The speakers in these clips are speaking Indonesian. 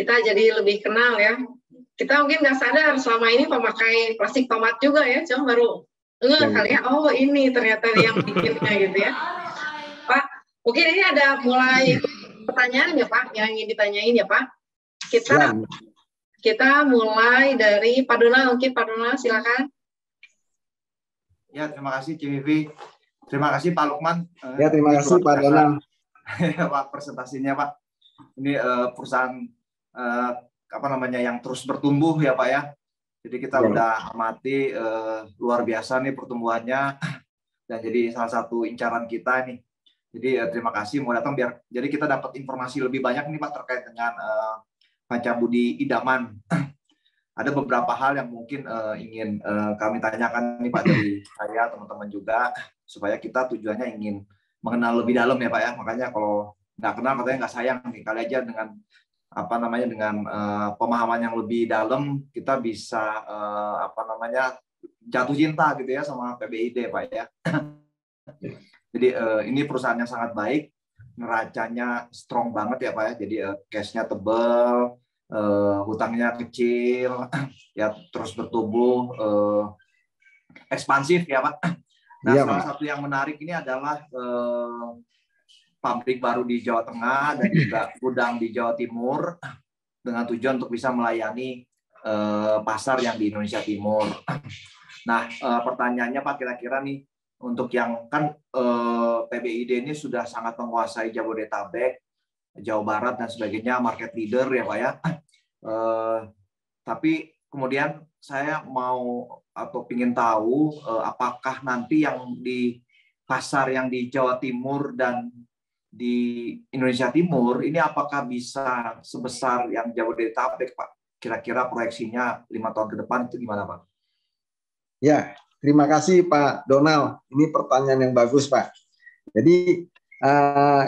kita jadi lebih kenal ya. Kita mungkin nggak sadar selama ini pemakai plastik tomat juga ya, cuma baru kali ya, oh ini ternyata yang bikinnya gitu ya. Pak, mungkin ini ada mulai pertanyaan ya Pak, yang ingin ditanyain ya Pak. Kita mulai dari Pak Donald, mungkin Pak Donald silakan. Ya, terima kasih Civivi. Terima kasih Pak Lukman. Ya, terima kasih Pak Donald. Pak, presentasinya Pak. Ini perusahaan apa namanya yang terus bertumbuh ya Pak ya. Jadi kita udah amati luar biasa nih pertumbuhannya dan jadi salah satu incaran kita nih. Jadi terima kasih mau datang biar jadi kita dapat informasi lebih banyak nih Pak terkait dengan Pancabudi Idaman. Ada beberapa hal yang mungkin ingin kami tanyakan nih Pak dari saya teman-teman juga supaya kita tujuannya ingin mengenal lebih dalam ya Pak ya. Makanya kalau nggak kenal katanya nggak sayang nih, kali aja dengan apa namanya dengan pemahaman yang lebih dalam kita bisa apa namanya jatuh cinta gitu ya sama PBID Pak ya. Jadi ini perusahaan yang sangat baik, neracanya strong banget ya Pak ya. Jadi cash-nya tebal, hutangnya kecil, ya terus bertumbuh, ekspansif ya Pak. Nah iya, salah satu yang menarik ini adalah pabrik baru di Jawa Tengah dan juga gudang di Jawa Timur dengan tujuan untuk bisa melayani pasar yang di Indonesia Timur. Nah, pertanyaannya Pak, kira-kira nih untuk yang kan PBID ini sudah sangat menguasai Jabodetabek, Jawa Barat dan sebagainya, market leader ya Pak ya. Tapi kemudian saya mau atau ingin tahu apakah nanti yang di pasar yang di Jawa Timur dan di Indonesia Timur ini apakah bisa sebesar yang Jabodetabek Pak? Kira-kira proyeksinya 5 tahun ke depan itu gimana Pak? Ya, terima kasih Pak Donald. Ini pertanyaan yang bagus Pak. Jadi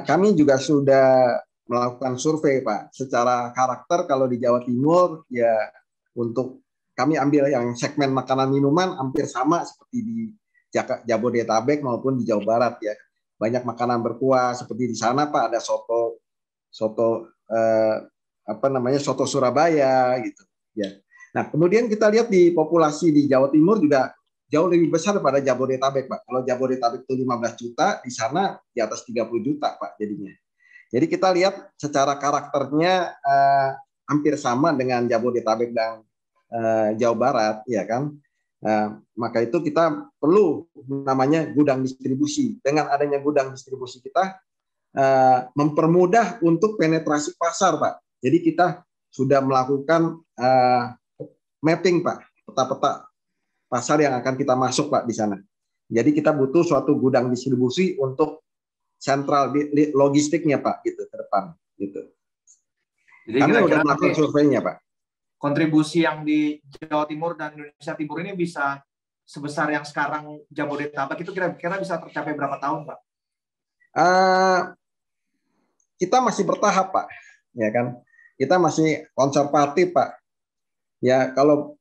kami juga sudah melakukan survei Pak. Secara karakter kalau di Jawa Timur ya untuk kami ambil yang segmen makanan minuman hampir sama seperti di Jabodetabek maupun di Jawa Barat ya. Banyak makanan berkuah seperti di sana Pak, ada soto apa namanya soto Surabaya gitu ya. Nah kemudian kita lihat di populasi di Jawa Timur juga jauh lebih besar daripada Jabodetabek Pak. Kalau Jabodetabek itu 15 juta, di sana di atas 30 juta Pak jadinya. Jadi kita lihat secara karakternya hampir sama dengan Jabodetabek dan Jawa Barat ya kan. Maka itu kita perlu namanya gudang distribusi. Dengan adanya gudang distribusi kita mempermudah untuk penetrasi pasar, Pak. Jadi kita sudah melakukan mapping, Pak, peta-peta pasar yang akan kita masuk, Pak, di sana. Jadi kita butuh suatu gudang distribusi untuk sentral logistiknya, Pak, gitu ke depan, gitu. Jadi kami sudah melakukan surveinya, Pak. Kontribusi yang di Jawa Timur dan Indonesia Timur ini bisa sebesar yang sekarang Jabodetabek itu kira-kira bisa tercapai berapa tahun, Pak? Kita masih bertahap, Pak. Ya kan? Kita masih konservatif, Pak. Ya, kalau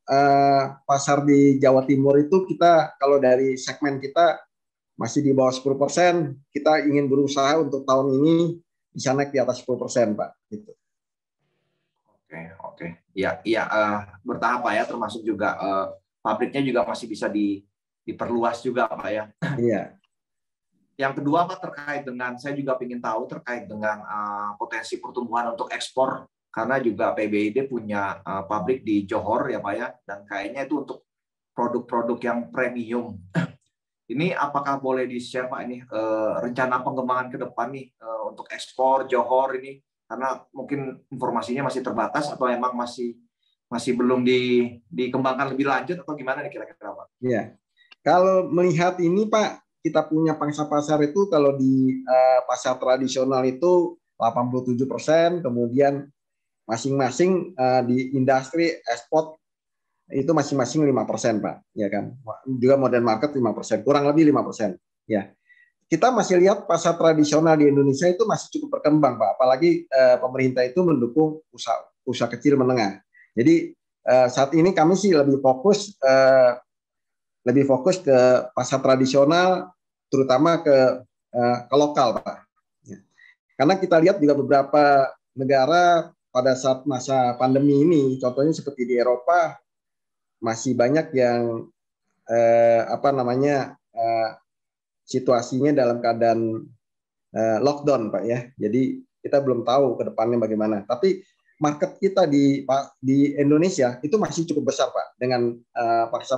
pasar di Jawa Timur itu kita kalau dari segmen kita masih di bawah 10%, kita ingin berusaha untuk tahun ini bisa naik di atas 10%, Pak. Gitu. Oke. Ya, bertahap Pak ya, termasuk juga pabriknya juga masih bisa diperluas juga Pak ya. Iya. Yang kedua Pak terkait dengan, saya juga ingin tahu terkait dengan potensi pertumbuhan untuk ekspor, karena juga PBID punya pabrik di Johor ya Pak ya, dan kayaknya itu untuk produk-produk yang premium. Ini apakah boleh di-share Pak ini rencana pengembangan ke depan nih untuk ekspor Johor ini? Karena mungkin informasinya masih terbatas atau emang masih belum dikembangkan lebih lanjut atau gimana nih kira-kira Pak? Iya. Kalau melihat ini Pak, kita punya pangsa pasar itu kalau di pasar tradisional itu 87%, kemudian masing-masing di industri ekspor itu masing-masing 5%, Pak. Ya kan? Juga modern market 5%, kurang lebih 5%. Ya. Kita masih lihat pasar tradisional di Indonesia itu masih cukup berkembang, Pak. Apalagi pemerintah itu mendukung usaha kecil menengah. Jadi saat ini kami sih lebih fokus ke pasar tradisional, terutama ke lokal, Pak. Ya. Karena kita lihat juga beberapa negara pada saat masa pandemi ini, contohnya seperti di Eropa, masih banyak yang situasinya dalam keadaan lockdown, Pak ya. Jadi kita belum tahu ke depannya bagaimana. Tapi market kita di Indonesia itu masih cukup besar, Pak. Dengan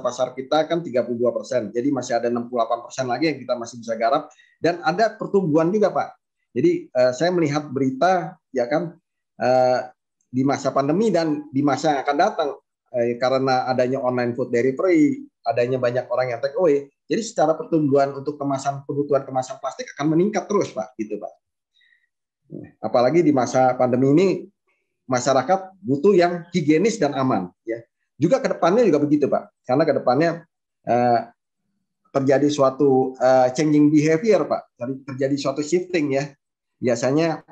pasar kita kan 32%. Jadi masih ada 68% lagi yang kita masih bisa garap, dan ada pertumbuhan juga, Pak. Jadi saya melihat berita ya kan di masa pandemi dan di masa yang akan datang karena adanya online food delivery, adanya banyak orang yang take away. Jadi secara pertumbuhan untuk kebutuhan kemasan plastik akan meningkat terus, Pak, gitu, Pak. Apalagi di masa pandemi ini masyarakat butuh yang higienis dan aman, ya. Juga ke depannya juga begitu, Pak. Karena ke depannya terjadi suatu changing behavior, Pak. Terjadi suatu shifting, ya. Biasanya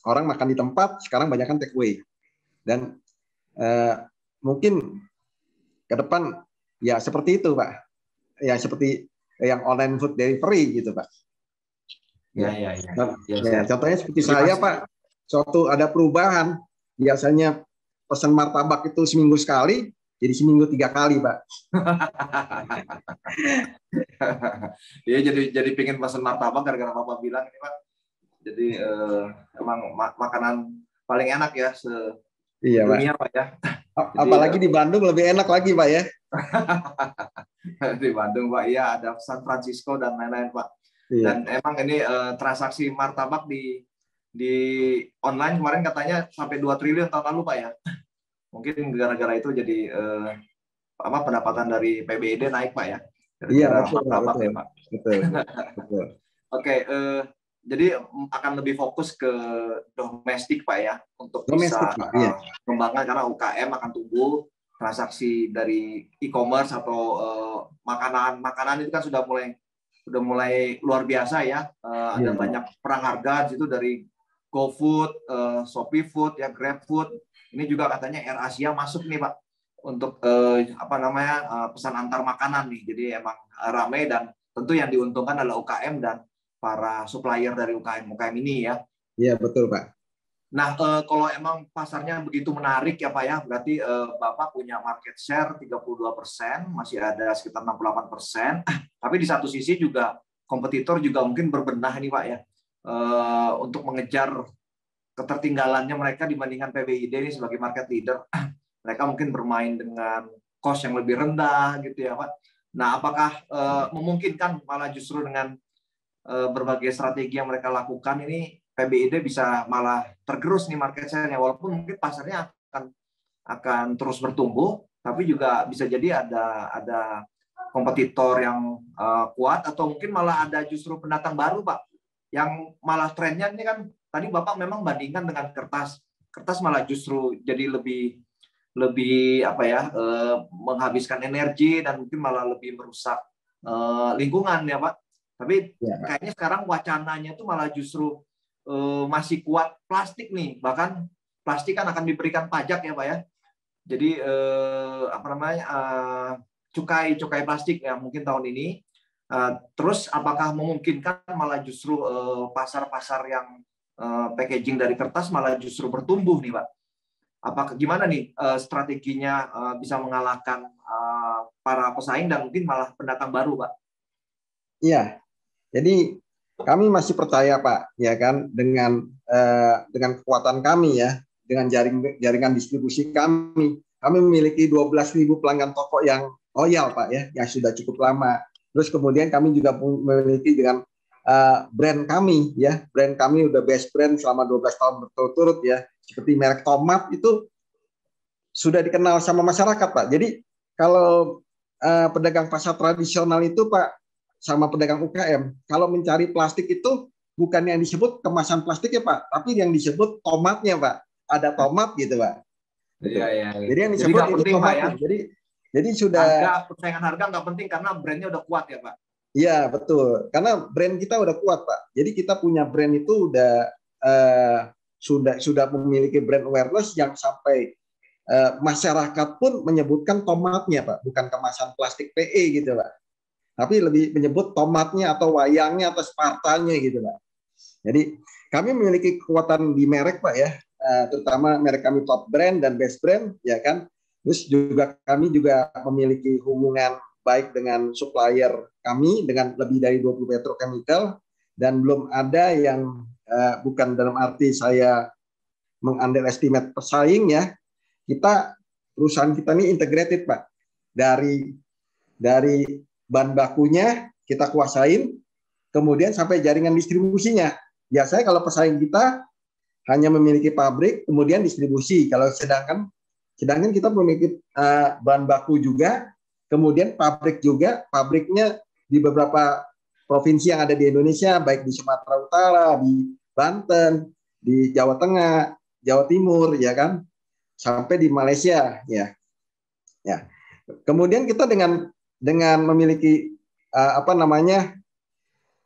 orang makan di tempat, sekarang banyak kan take away. Dan mungkin ke depan ya seperti itu, Pak. Ya seperti yang online food delivery gitu, Pak. Ya. Contohnya seperti saya, Pak. Suatu ada perubahan, biasanya pesan martabak itu seminggu sekali, jadi seminggu 3 kali, Pak. Iya, jadi pengen pesan martabak gara-gara Bapak bilang ini, Pak. Jadi emang makanan paling enak ya dunia, Pak ya. Apalagi di Bandung lebih enak lagi, Pak ya. Di Bandung, Pak, ya ada San Francisco dan lain-lain, Pak. Iya. Dan emang ini transaksi martabak di online kemarin katanya sampai 2 triliun tahun lalu, Pak ya. Mungkin gara-gara itu jadi pendapatan dari PBID naik, Pak ya. Iya, betul, ya, Pak. Betul. Oke, jadi akan lebih fokus ke domestik, Pak ya, untuk bisa mengembangkan, karena UKM akan tumbuh, transaksi dari e-commerce atau makanan itu kan sudah mulai luar biasa ya. Ada banyak perang harga di situ dari GoFood, Shopee Food, ya GrabFood. Ini juga katanya AirAsia masuk nih, Pak, untuk pesan antar makanan nih. Jadi emang ramai, dan tentu yang diuntungkan adalah UKM dan para supplier dari UKM ini ya. Iya, betul, Pak. Nah, kalau emang pasarnya begitu menarik ya, Pak ya, berarti Bapak punya market share 32%, masih ada sekitar 68%. Tapi di satu sisi juga kompetitor juga mungkin berbenah nih, Pak ya, untuk mengejar ketertinggalannya mereka dibandingkan PBID ini sebagai market leader. Mereka mungkin bermain dengan cost yang lebih rendah gitu ya, Pak. Nah, apakah memungkinkan malah justru dengan berbagai strategi yang mereka lakukan ini PBID bisa malah tergerus nih market share-nya, walaupun mungkin pasarnya akan terus bertumbuh, tapi juga bisa jadi ada kompetitor yang kuat, atau mungkin malah ada justru pendatang baru, Pak, yang malah trennya ini kan tadi Bapak memang bandingkan dengan kertas malah justru jadi lebih menghabiskan energi dan mungkin malah lebih merusak lingkungan ya, Pak. Tapi kayaknya sekarang wacananya itu malah justru masih kuat plastik nih. Bahkan plastik kan akan diberikan pajak ya, Pak ya. Jadi cukai plastik ya mungkin tahun ini. Terus apakah memungkinkan malah justru pasar-pasar yang packaging dari kertas malah justru bertumbuh nih, Pak? Apakah gimana nih strateginya bisa mengalahkan para pesaing dan mungkin malah pendatang baru, Pak? Iya. Jadi kami masih percaya, Pak, ya kan, dengan kekuatan kami ya, dengan jaringan distribusi kami. Kami memiliki 12.000 pelanggan toko yang loyal, Pak ya, yang sudah cukup lama. Terus kemudian kami juga memiliki dengan brand kami ya, brand kami udah best brand selama 12 tahun berturut-turut ya. Seperti merek tomat itu sudah dikenal sama masyarakat, Pak. Jadi kalau pedagang pasar tradisional itu, Pak, sama pedagang UKM, kalau mencari plastik itu bukan yang disebut kemasan plastik ya, Pak, tapi yang disebut tomatnya, Pak. Ada tomat gitu, Pak. Iya. Jadi yang disebut itu penting, tomatnya. Pak, ya? Jadi sudah persaingan harga nggak penting karena brandnya udah kuat ya, Pak. Iya, betul. Karena brand kita udah kuat, Pak. Jadi kita punya brand itu udah sudah memiliki brand awareness yang sampai masyarakat pun menyebutkan tomatnya, Pak, bukan kemasan plastik PE gitu, Pak. Tapi lebih menyebut tomatnya atau wayangnya atau spartanya gitu, Pak. Jadi kami memiliki kekuatan di merek, Pak ya. terutama merek kami top brand dan best brand, ya kan. Terus juga kami juga memiliki hubungan baik dengan supplier kami dengan lebih dari 20 petrochemical, dan belum ada yang bukan dalam arti saya meng-underestimate pesaing ya. Perusahaan kita ini integrated, Pak. Dari bahan bakunya kita kuasain, kemudian sampai jaringan distribusinya. Biasanya kalau pesaing kita hanya memiliki pabrik, kemudian distribusi. Kalau sedangkan kita memiliki bahan baku juga, kemudian pabrik juga, pabriknya di beberapa provinsi yang ada di Indonesia, baik di Sumatera Utara, di Banten, di Jawa Tengah, Jawa Timur, ya kan, sampai di Malaysia, ya. Ya. Kemudian kita dengan memiliki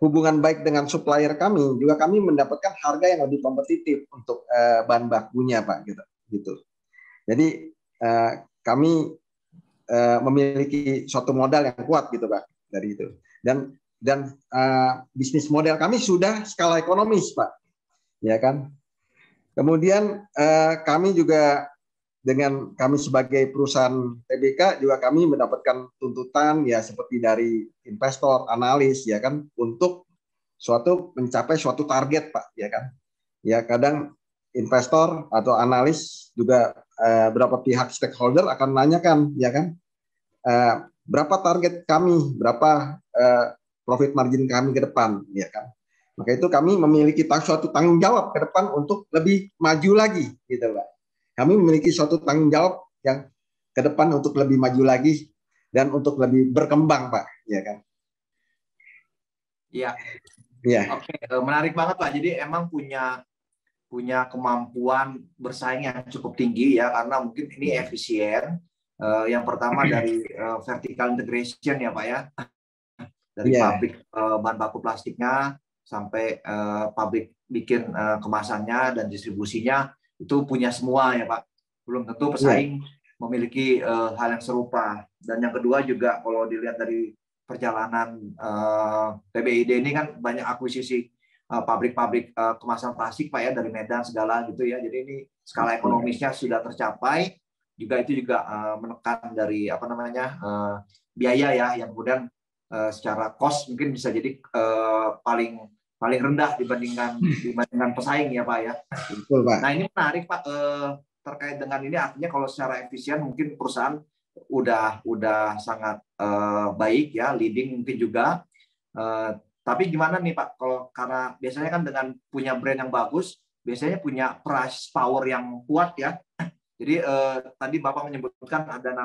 hubungan baik dengan supplier kami, juga kami mendapatkan harga yang lebih kompetitif untuk bahan bakunya, Pak, gitu. Jadi kami memiliki suatu modal yang kuat, gitu, Pak, dari itu. Dan bisnis model kami sudah skala ekonomis, Pak, ya kan. Kemudian kami juga dengan kami sebagai perusahaan TBK juga kami mendapatkan tuntutan ya seperti dari investor, analis, ya kan, untuk mencapai suatu target, Pak, ya kan. Ya kadang investor atau analis juga berapa pihak stakeholder akan menanyakan, ya kan, berapa target kami, berapa profit margin kami ke depan, ya kan. Maka itu kami memiliki suatu tanggung jawab ke depan untuk lebih maju lagi, gitu, Pak. Kami memiliki suatu tanggung jawab yang ke depan untuk lebih maju lagi dan untuk lebih berkembang, Pak, ya kan. Iya. Iya. Oke, menarik banget, Pak. Jadi emang punya kemampuan bersaing yang cukup tinggi ya, karena mungkin ini efisien. Yang pertama dari vertical integration ya, Pak, ya. Dari pabrik bahan baku plastiknya sampai pabrik bikin kemasannya dan distribusinya itu punya semua ya, Pak. Belum tentu pesaing memiliki hal yang serupa. Dan yang kedua juga kalau dilihat dari perjalanan PBID ini kan banyak akuisisi pabrik-pabrik kemasan plastik, Pak, ya, dari Medan segala gitu ya. Jadi ini skala ekonomisnya sudah tercapai. Juga itu juga menekan dari biaya ya, yang kemudian secara cost mungkin bisa jadi paling rendah dibandingkan pesaing ya, Pak, ya. Betul, Pak. Nah ini menarik, Pak, terkait dengan ini, artinya kalau secara efisien mungkin perusahaan udah sangat baik ya, leading mungkin juga. Tapi gimana nih, Pak, karena biasanya kan dengan punya brand yang bagus, biasanya punya price power yang kuat ya. Jadi tadi Bapak menyebutkan ada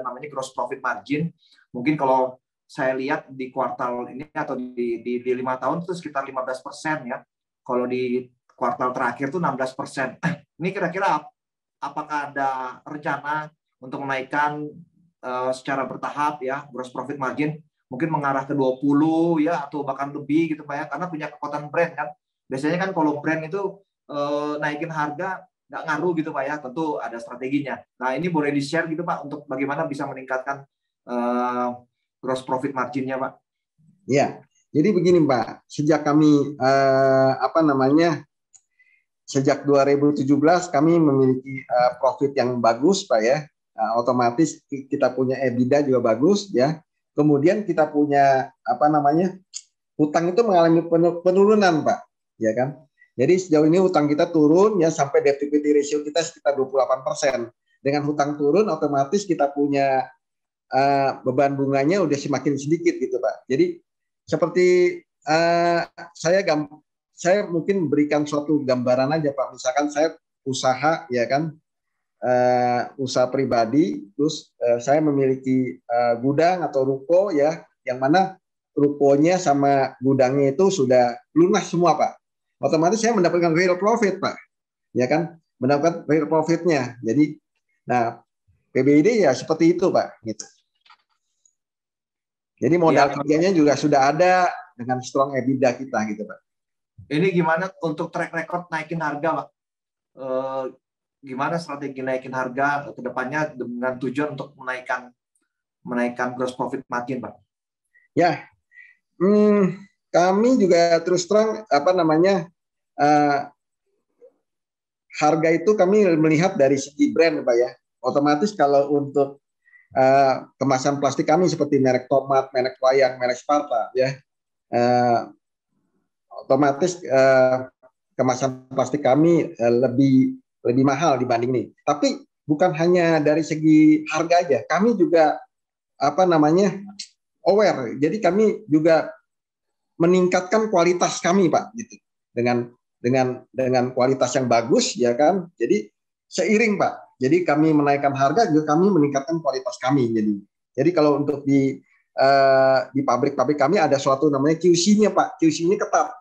namanya gross profit margin. Mungkin kalau saya lihat di kuartal ini atau di 5 tahun itu sekitar 15% ya. Kalau di kuartal terakhir itu 16%. Ini kira-kira apakah ada rencana untuk menaikkan secara bertahap ya gross profit margin, mungkin mengarah ke 20 ya atau bahkan lebih gitu, Pak, ya, karena punya kekuatan brand kan. Biasanya kan kalau brand itu naikin harga nggak ngaruh gitu, Pak, ya, tentu ada strateginya. Nah ini boleh di-share gitu, Pak, untuk bagaimana bisa meningkatkan gross profit marginnya, Pak? Ya, jadi begini, Pak, sejak kami sejak 2017 kami memiliki profit yang bagus, Pak, ya. Otomatis kita punya EBITDA juga bagus, ya. Kemudian kita punya hutang itu mengalami penurunan, Pak, ya kan. Jadi sejauh ini hutang kita turun ya sampai debt equity ratio kita sekitar 28%. Dengan hutang turun otomatis kita punya beban bunganya udah semakin sedikit gitu, Pak. Jadi seperti saya mungkin berikan suatu gambaran aja, Pak. Misalkan saya usaha ya kan, usaha pribadi, terus saya memiliki gudang atau ruko ya, yang mana rukonya sama gudangnya itu sudah lunas semua, Pak. Otomatis saya mendapatkan real profit, Pak, ya kan, mendapatkan real profitnya. Jadi, nah PBID ya seperti itu, Pak, gitu. Jadi modal kerjanya juga sudah ada dengan strong EBITDA kita, gitu, Pak. Ini gimana untuk track record naikin harga, Pak? Gimana strategi naikin harga ke depannya dengan tujuan untuk menaikkan gross profit margin, Pak? Ya, kami juga terus terang harga itu kami melihat dari segi brand, Pak ya. Otomatis kalau untuk kemasan plastik kami seperti merek Tomat, merek Wayang, merek Sparta, ya, otomatis kemasan plastik kami lebih mahal dibanding ini. Tapi bukan hanya dari segi harga aja, kami juga aware. Jadi kami juga meningkatkan kualitas kami, Pak, gitu. Dengan kualitas yang bagus, ya kan. Jadi seiring, Pak. Jadi kami menaikkan harga juga kami meningkatkan kualitas kami. Jadi kalau untuk di pabrik-pabrik kami ada suatu namanya QC-nya, Pak. QC-nya ketat.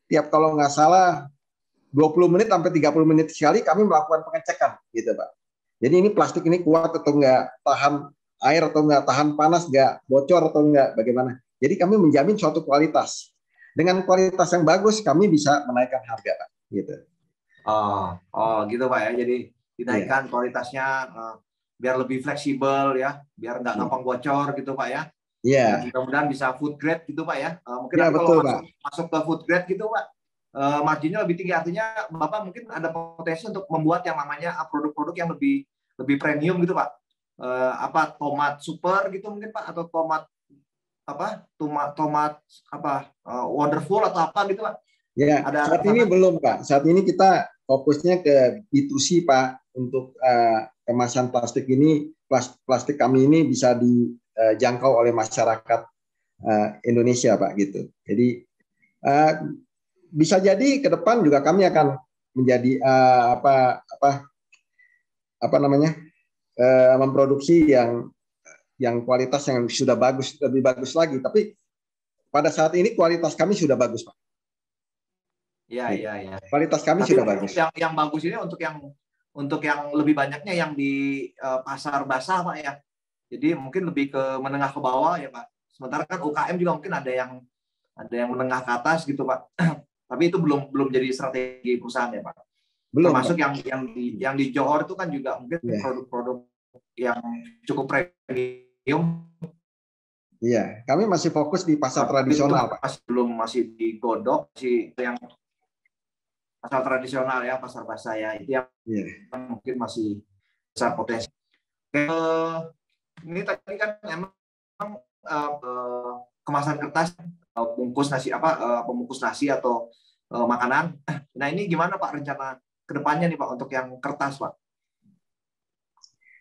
Tiap kalau nggak salah 20 menit sampai 30 menit sekali kami melakukan pengecekan, gitu, Pak. Jadi ini plastik ini kuat atau nggak, tahan air atau nggak, tahan panas nggak, bocor atau nggak, bagaimana. Jadi kami menjamin suatu kualitas. Dengan kualitas yang bagus kami bisa menaikkan harga, Pak. Gitu. Oh, gitu Pak ya. Jadi dinaikkan kualitasnya biar lebih fleksibel ya, biar nggak gampang bocor gitu Pak ya. Iya. Dan mudah-mudahan bisa food grade gitu Pak ya. Mungkin ya, betul, kalau masuk ke food grade gitu Pak, marginnya lebih tinggi. Artinya Bapak mungkin ada potensi untuk membuat yang namanya produk-produk yang lebih premium gitu Pak. Tomat super gitu mungkin Pak, atau tomat wonderful atau apa gitu Pak. Ya, saat ini belum Pak. Saat ini kita fokusnya ke B2C Pak, untuk kemasan plastik ini, plastik kami ini bisa dijangkau oleh masyarakat Indonesia Pak, gitu. Jadi bisa jadi ke depan juga kami akan menjadi memproduksi yang kualitas yang sudah bagus, lebih bagus lagi. Tapi pada saat ini kualitas kami sudah bagus Pak. Iya. Kualitas kami tapi sudah bagus. Yang bagus ini untuk yang lebih banyaknya yang di pasar basah Pak ya. Jadi mungkin lebih ke menengah ke bawah ya Pak. Sementara kan UKM juga mungkin ada yang menengah ke atas gitu Pak. Tapi itu belum jadi strategi perusahaan ya Pak. Belum. Termasuk Pak. yang di Johor itu kan juga mungkin produk-produk yang cukup premium. Iya, kami masih fokus di pasar tradisional Pak. Masih digodok, masih yang pasar tradisional ya, pasar basah ya, itu yang mungkin masih besar potensi. Ini tadi kan memang kemasan kertas, bungkus nasi atau makanan. Nah ini gimana Pak rencana kedepannya nih Pak untuk yang kertas Pak?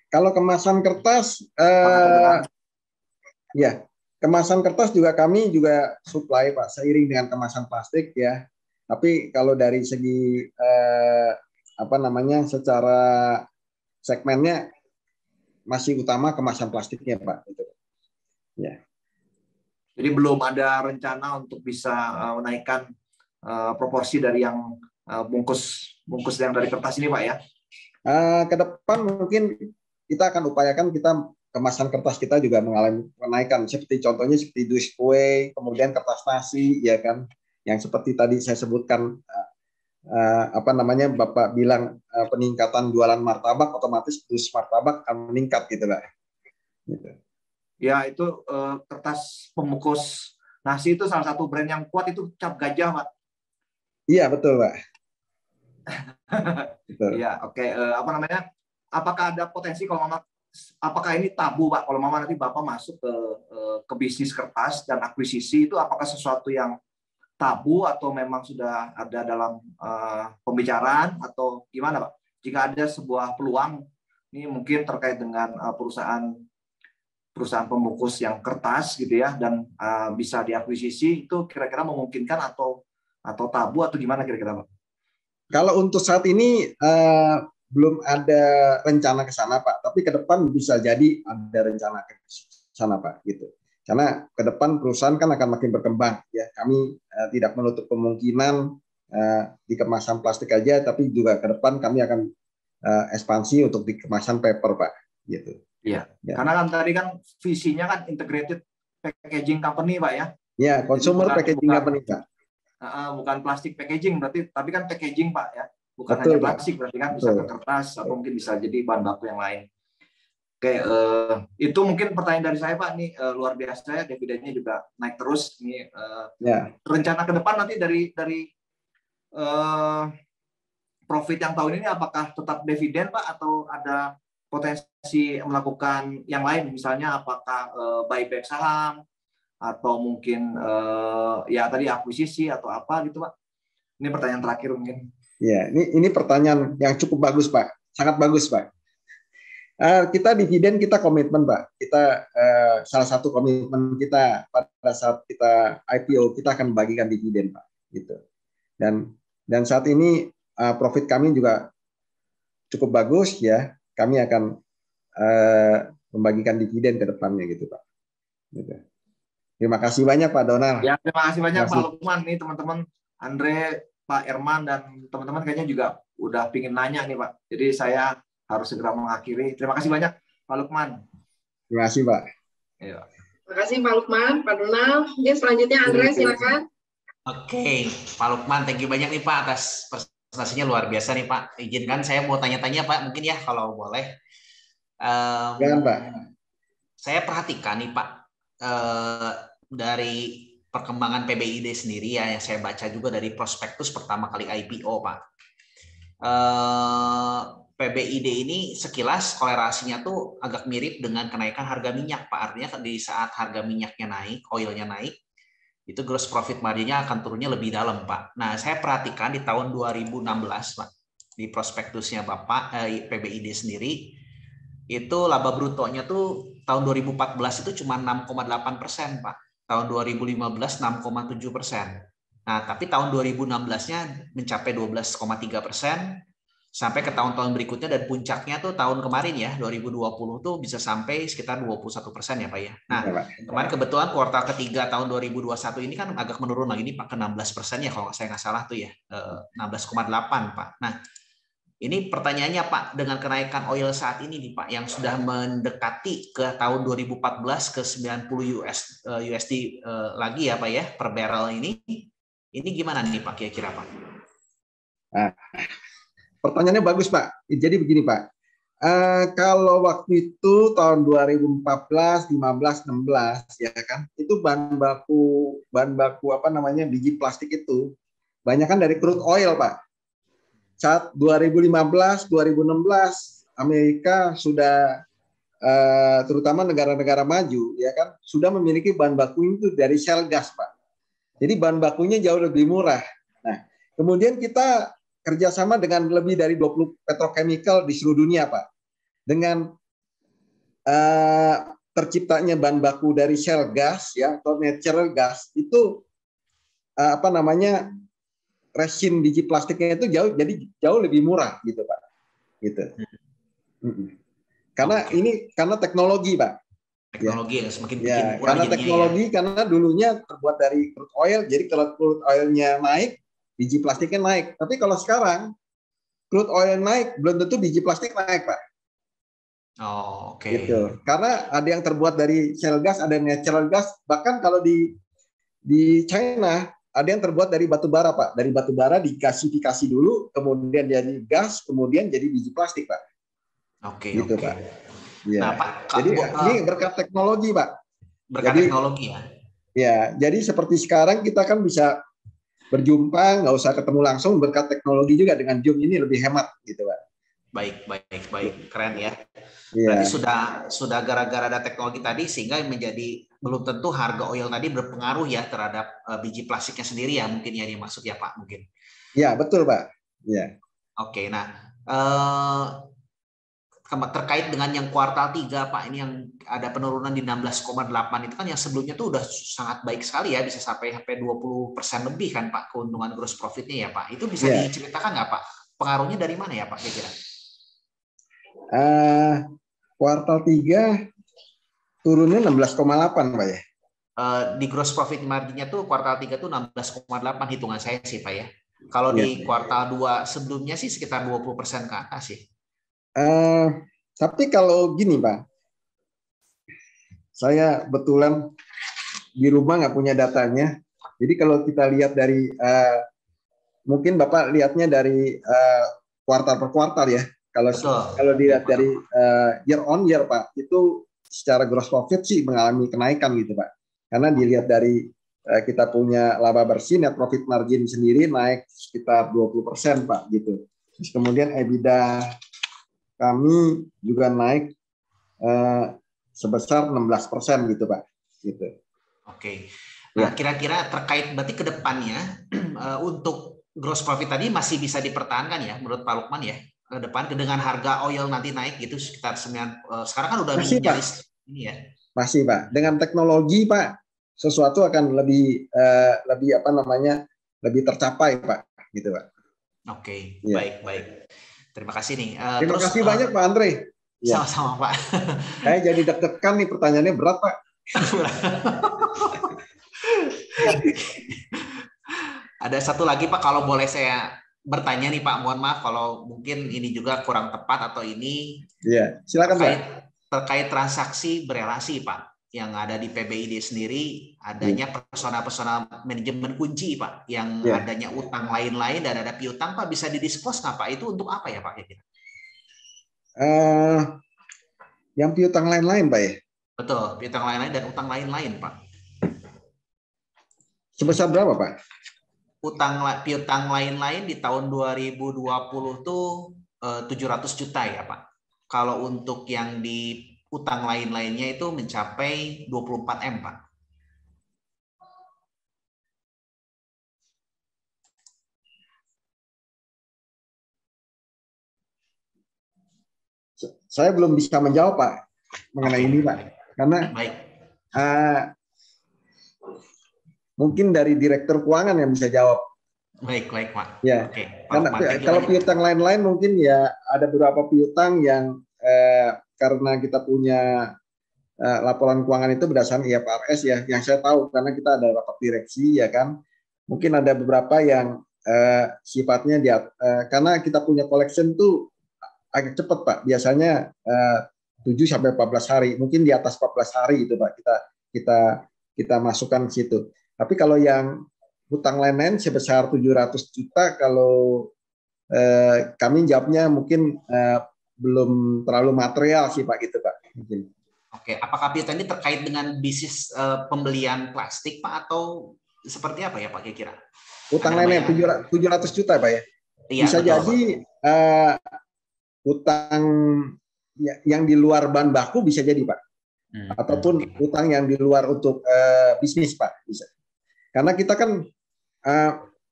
Kalau kemasan kertas, kemasan kertas juga kami juga supply Pak, seiring dengan kemasan plastik ya. Tapi kalau dari segi secara segmennya masih utama kemasan plastiknya Pak. Gitu. Ya. Jadi belum ada rencana untuk bisa menaikkan proporsi dari yang bungkus yang dari kertas ini Pak ya? Ke depan mungkin kita akan upayakan kemasan kertas kita juga mengalami kenaikan. Contohnya seperti dus kue, kemudian kertas nasi, ya kan? Yang seperti tadi saya sebutkan, Bapak bilang peningkatan jualan martabak, otomatis dus martabak akan meningkat gitu lah. Gitu. Ya itu kertas pembungkus nasi itu salah satu brand yang kuat itu Cap Gajah Pak. Iya betul Pak. Iya oke. Apakah ada potensi apakah ini tabu Pak kalau Mama nanti Bapak masuk ke bisnis kertas dan akuisisi, itu apakah sesuatu yang tabu atau memang sudah ada dalam pembicaraan atau gimana Pak? Jika ada sebuah peluang ini mungkin terkait dengan perusahaan pembungkus yang kertas gitu ya, dan bisa diakuisisi, itu kira-kira memungkinkan atau tabu atau gimana kira-kira Pak? Kalau untuk saat ini belum ada rencana ke sana Pak, tapi ke depan bisa jadi ada rencana ke sana Pak, gitu. Karena ke depan perusahaan kan akan makin berkembang ya. Kami tidak menutup kemungkinan di kemasan plastik aja, tapi juga ke depan kami akan ekspansi untuk di kemasan paper Pak, gitu. Iya. Ya. Karena kan tadi kan visinya kan integrated packaging company Pak ya. Ya, consumer packaging company Pak. Bukan plastik packaging berarti, tapi kan packaging Pak ya. Bukan betul, hanya plastik, berarti kan bisa ke kertas atau mungkin bisa jadi bahan baku yang lain. Oke, itu mungkin pertanyaan dari saya Pak. Nih luar biasa ya, dividennya juga naik terus. Ini rencana ke depan nanti dari profit yang tahun ini apakah tetap dividen Pak atau ada potensi melakukan yang lain, misalnya apakah buyback saham atau mungkin ya tadi akuisisi atau apa gitu Pak? Ini pertanyaan terakhir mungkin. Ya, ini pertanyaan yang cukup bagus Pak, sangat bagus Pak. Kita dividen, kita komitmen Pak. Kita salah satu komitmen kita pada saat kita IPO, kita akan membagikan dividen Pak. Gitu. Dan saat ini profit kami juga cukup bagus ya. Kami akan membagikan dividen ke depannya gitu Pak. Gitu. Terima kasih banyak Pak Donald. Ya, terima kasih banyak Pak Lukman. Nih teman-teman, Andre, Pak Erman, dan teman-teman kayaknya juga udah pingin nanya nih Pak. Jadi saya harus segera mengakhiri. Terima kasih banyak Pak Lukman. Terima kasih Pak. Ya. Terima kasih Pak Lukman, Pak Donald. Mungkin selanjutnya Andre, silakan. Oke, Pak Lukman, thank you banyak nih Pak atas presentasinya, luar biasa nih Pak. Izinkan saya mau tanya-tanya Pak, mungkin ya kalau boleh. Jangan Pak. Saya perhatikan nih Pak, dari perkembangan PBID sendiri ya, yang saya baca juga dari prospektus pertama kali IPO Pak. PBID ini sekilas kolerasinya tuh agak mirip dengan kenaikan harga minyak Pak. Artinya di saat harga minyaknya naik, oilnya naik, itu gross profit marginnya akan turunnya lebih dalam Pak. Nah, saya perhatikan di tahun 2016 Pak, di prospektusnya Bapak PBID sendiri, itu laba brutonya tuh tahun 2014 itu cuma 6,8% Pak. Tahun 2015 6,7%. Nah, tapi tahun 2016-nya mencapai 12,3%. Sampai ke tahun-tahun berikutnya, dan puncaknya tuh tahun kemarin ya 2020 tuh bisa sampai sekitar 21% ya Pak ya. Nah, kemarin kebetulan kuartal ketiga tahun 2021 ini kan agak menurun lagi nih Pak, ke 16% ya kalau saya nggak salah tuh ya, 16,8 Pak. Nah, ini pertanyaannya Pak, dengan kenaikan oil saat ini nih Pak, yang sudah mendekati ke tahun 2014 ke 90 USD lagi ya Pak ya per barrel ini gimana nih Pak kira-kira Pak? Nah, pertanyaannya bagus Pak. Jadi begini Pak, kalau waktu itu tahun 2014, 15, 16 ya kan, itu bahan baku apa namanya biji plastik itu banyak kan dari crude oil Pak. Saat 2015, 2016 Amerika sudah terutama negara-negara maju ya kan sudah memiliki bahan baku itu dari shale gas Pak. Jadi bahan bakunya jauh lebih murah. Nah, kemudian kita kerjasama dengan lebih dari 20 petrochemical di seluruh dunia, Pak. Dengan terciptanya bahan baku dari shale gas, ya, atau natural gas, itu apa namanya resin biji plastiknya itu jauh lebih murah, gitu, Pak. Gitu. Karena ini karena teknologi, Pak. Teknologi yang semakin bikin ya, murah karena teknologi ya. Karena dulunya terbuat dari crude oil, jadi kalau crude oilnya naik, biji plastiknya naik. Tapi kalau sekarang crude oil naik, belum tentu biji plastik naik, Pak. Oh, oke. Gitu. Karena ada yang terbuat dari shale gas, ada yang natural gas. Bahkan kalau di China ada yang terbuat dari batu bara, Pak. Dari batu bara digasifikasi dulu, kemudian jadi gas, kemudian jadi biji plastik, Pak. Oke. Gitu, Pak. Ya. Nah, Pak, jadi ini berkat teknologi, Pak. Berkat teknologi ya. Ya, jadi seperti sekarang kita kan bisa berjumpa, nggak usah ketemu langsung, berkat teknologi juga dengan Zoom ini lebih hemat, gitu, Pak. Baik, keren ya. Ya. Berarti sudah gara-gara ada teknologi tadi sehingga menjadi belum tentu harga oil tadi berpengaruh ya terhadap biji plastiknya sendiri ya, mungkin ya dimaksud ya Pak mungkin. Ya, betul Pak. Ya. Oke, nah terkait dengan yang kuartal 3 Pak, ini yang ada penurunan di 16,8 itu kan yang sebelumnya tuh udah sangat baik sekali ya, bisa sampai 20% lebih kan Pak keuntungan gross profitnya ya Pak. Itu bisa diceritakan nggak Pak? Pengaruhnya dari mana ya Pak kira-kira? Kuartal 3 turunnya 16,8 Pak ya. Di gross profit marginnya tuh kuartal 3 tuh 16,8 hitungan saya sih Pak ya. Kalau di kuartal 2 sebelumnya sih sekitar 20% ke atas sih. Tapi kalau gini Pak, saya betulan di rumah nggak punya datanya. Jadi kalau kita lihat dari mungkin Bapak lihatnya dari kuartal per kuartal ya. Kalau dilihat dari year on year Pak, itu secara gross profit sih mengalami kenaikan gitu Pak. Karena dilihat dari kita punya laba bersih, net profit margin sendiri naik sekitar 20% Pak gitu. Terus kemudian EBITDA kami juga naik sebesar 16% gitu Pak. Gitu. Oke. Nah, kira-kira terkait berarti ke depannya untuk gross profit tadi masih bisa dipertahankan ya menurut Pak Lukman ya? Ke depan dengan harga oil nanti naik gitu sekitar 9 sekarang kan udah masih nyaris Pak. Ini ya. Masih Pak. Dengan teknologi Pak, sesuatu akan lebih apa namanya? Lebih tercapai Pak, gitu Pak. Oke, ya. Baik. Terima kasih nih. Terima kasih banyak Pak Andre. Sama-sama Pak. Saya jadi deg-degan nih, pertanyaannya berat Pak. Ada satu lagi Pak, kalau boleh saya bertanya nih Pak, mohon maaf kalau mungkin ini juga kurang tepat atau ini. Iya, silakan Pak. Terkait transaksi berelasi Pak, yang ada di PBID sendiri, adanya persona-persona manajemen kunci Pak, yang adanya utang lain-lain dan ada piutang Pak, bisa didisklos nggak Pak? Itu untuk apa ya Pak? Yang piutang lain-lain Pak ya? Betul, piutang lain-lain dan utang lain-lain Pak. Sebesar berapa Pak? Piutang lain-lain di tahun 2020 tuh 700 juta ya Pak. Kalau untuk yang di utang lain-lainnya itu mencapai 24 M Pak. Saya belum bisa menjawab Pak mengenai ini Pak, karena mungkin dari direktur keuangan yang bisa jawab. Baik Pak. Ya. Karena kalau piutang lain-lain mungkin ya ada beberapa piutang yang karena kita punya laporan keuangan itu berdasarkan IFRS ya, yang saya tahu karena kita ada rapat direksi ya kan. Mungkin ada beberapa yang sifatnya karena kita punya collection tuh agak cepat Pak. Biasanya 7 sampai 14 hari, mungkin di atas 14 hari itu Pak kita masukkan ke situ. Tapi kalau yang hutang lain-lain sebesar 700 juta, kalau kami jawabnya mungkin belum terlalu material sih Pak gitu Pak. Mungkin. Oke, apakah piutang ini terkait dengan bisnis pembelian plastik Pak atau seperti apa ya Pak kira-kira? Hutang lainnya 700 juta Pak ya. Iya, bisa betul, jadi hutang yang di luar bahan baku bisa jadi Pak. Ataupun hutang yang di luar untuk bisnis Pak bisa. Karena kita kan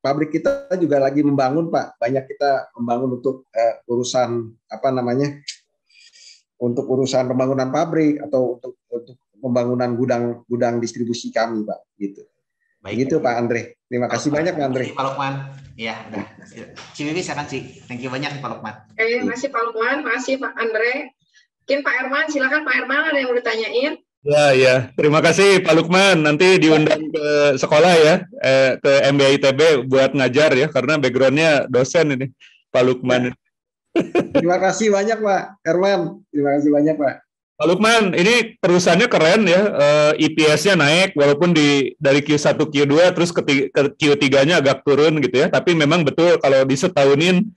pabrik kita juga lagi membangun Pak. Banyak kita membangun untuk urusan apa namanya? Untuk urusan pembangunan pabrik atau untuk pembangunan gudang distribusi kami Pak gitu. Baik. Gitu Pak Andre. Terima kasih banyak Pak Andre. Pak Lukman. Ya, udah. Cibibi silakan Ci. Thank you banyak Pak Lukman. Terima kasih Pak Lukman, makasih Pak Andre. Mungkin Pak Herman, silakan Pak Herman, ada yang mau ditanyain? Ya. Terima kasih Pak Lukman. Nanti diundang ke sekolah ya, ke MBA ITB buat ngajar ya, karena background-nya dosen ini, Pak Lukman. Terima kasih banyak Pak Herman. Terima kasih banyak Pak. Pak Lukman, ini perusahaannya keren ya, EPS-nya naik walaupun dari Q1 Q2 terus ke Q3-nya agak turun gitu ya. Tapi memang betul kalau disetahunin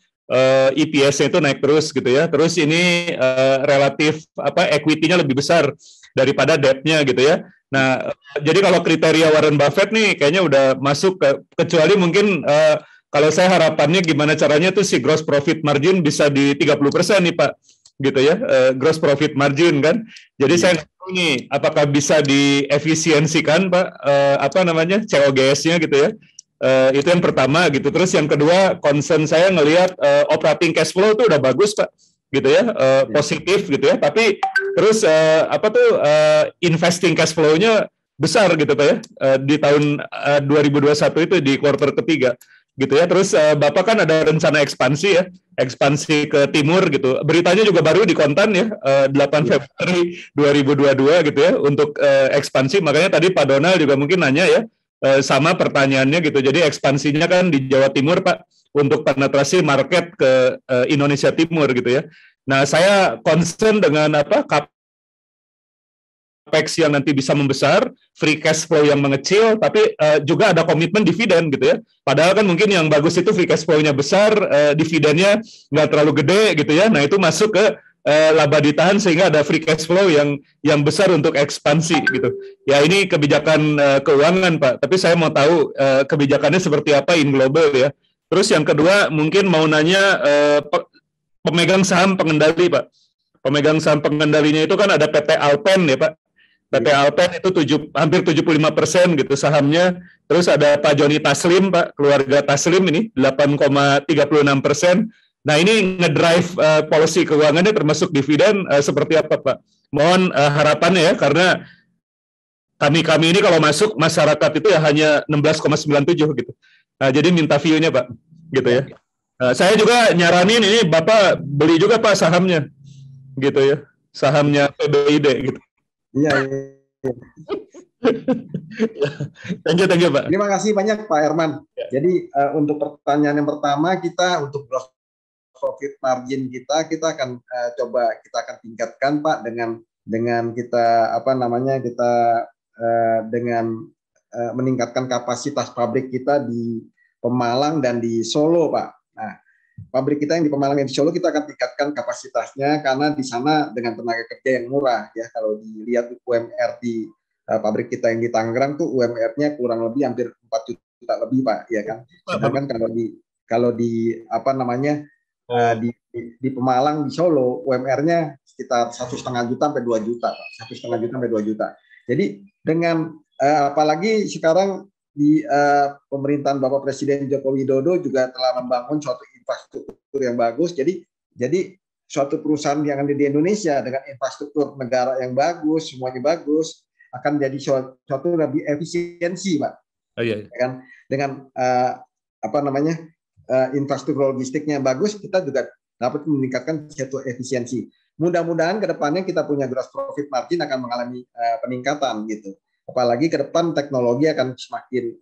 EPS-nya itu naik terus gitu ya. Terus ini relatif equity-nya lebih besar daripada debt-nya gitu ya. Nah, jadi kalau kriteria Warren Buffett nih kayaknya udah masuk kecuali mungkin kalau saya harapannya gimana caranya tuh si gross profit margin bisa di 30% nih Pak. Gitu ya, gross profit margin kan. Jadi saya nggak tahu nih apakah bisa diefisiensikan Pak, COGS-nya gitu ya. Itu yang pertama gitu. Terus yang kedua, concern saya ngelihat operating cash flow itu udah bagus Pak, gitu ya, positif gitu ya. Tapi terus investing cash flow-nya besar gitu Pak ya, di tahun 2021 itu di kuartal ketiga. Gitu ya. Terus Bapak kan ada rencana ekspansi ke timur gitu. Beritanya juga baru di Kontan ya, 8 Februari 2022 gitu ya, untuk ekspansi. Makanya tadi Pak Donald juga mungkin nanya ya, sama pertanyaannya gitu. Jadi ekspansinya kan di Jawa Timur Pak, untuk penetrasi market ke Indonesia Timur gitu ya. Nah, saya concern dengan capex yang nanti bisa membesar, free cash flow yang mengecil, tapi juga ada komitmen dividen gitu ya. Padahal kan mungkin yang bagus itu free cash flow-nya besar, dividennya nggak terlalu gede gitu ya. Nah itu masuk ke laba ditahan sehingga ada free cash flow yang besar untuk ekspansi gitu. Ya ini kebijakan keuangan Pak, tapi saya mau tahu kebijakannya seperti apa in global ya. Terus yang kedua mungkin mau nanya pemegang saham pengendali, Pak. Pemegang saham pengendalinya itu kan ada PT Alpen ya, Pak. PT Alpen itu hampir 75% gitu sahamnya. Terus ada Pak Joni Taslim, Pak, keluarga Taslim ini 8,36%. Nah, ini ngedrive policy keuangannya termasuk dividen seperti apa, Pak? Mohon harapannya ya, karena kami ini kalau masuk masyarakat itu ya hanya 16,97 gitu. Nah, jadi minta view-nya, Pak, gitu ya. Saya juga nyaranin ini Bapak beli juga, Pak, sahamnya, gitu ya, sahamnya PBID gitu. Iya. Thank you, Pak. Terima kasih banyak, Pak Herman. Jadi untuk pertanyaan yang pertama, kita untuk gross profit margin kita akan kita akan tingkatkan, Pak, dengan kita dengan meningkatkan kapasitas pabrik kita di Pemalang dan di Solo, Pak. Nah, pabrik kita yang di Pemalang dan di Solo kita akan tingkatkan kapasitasnya karena di sana dengan tenaga kerja yang murah ya. Kalau dilihat UMR di pabrik kita yang di Tangerang tuh UMR-nya kurang lebih hampir 4 juta lebih, Pak, ya kan. Sedangkan kalau di di Pemalang, di Solo, UMR-nya sekitar 1,5 juta sampai 2 juta, Pak. 1,5 juta sampai 2 juta. Jadi dengan apalagi sekarang di pemerintahan Bapak Presiden Joko Widodo juga telah membangun suatu infrastruktur yang bagus. Jadi suatu perusahaan yang ada di Indonesia dengan infrastruktur negara yang bagus, semuanya bagus, akan jadi suatu lebih efisiensi, Pak. Oh, iya. Dengan infrastruktur logistiknya bagus, kita juga dapat meningkatkan suatu efisiensi. Mudah-mudahan ke depannya kita punya gross profit margin akan mengalami peningkatan gitu. Apalagi ke depan teknologi akan semakin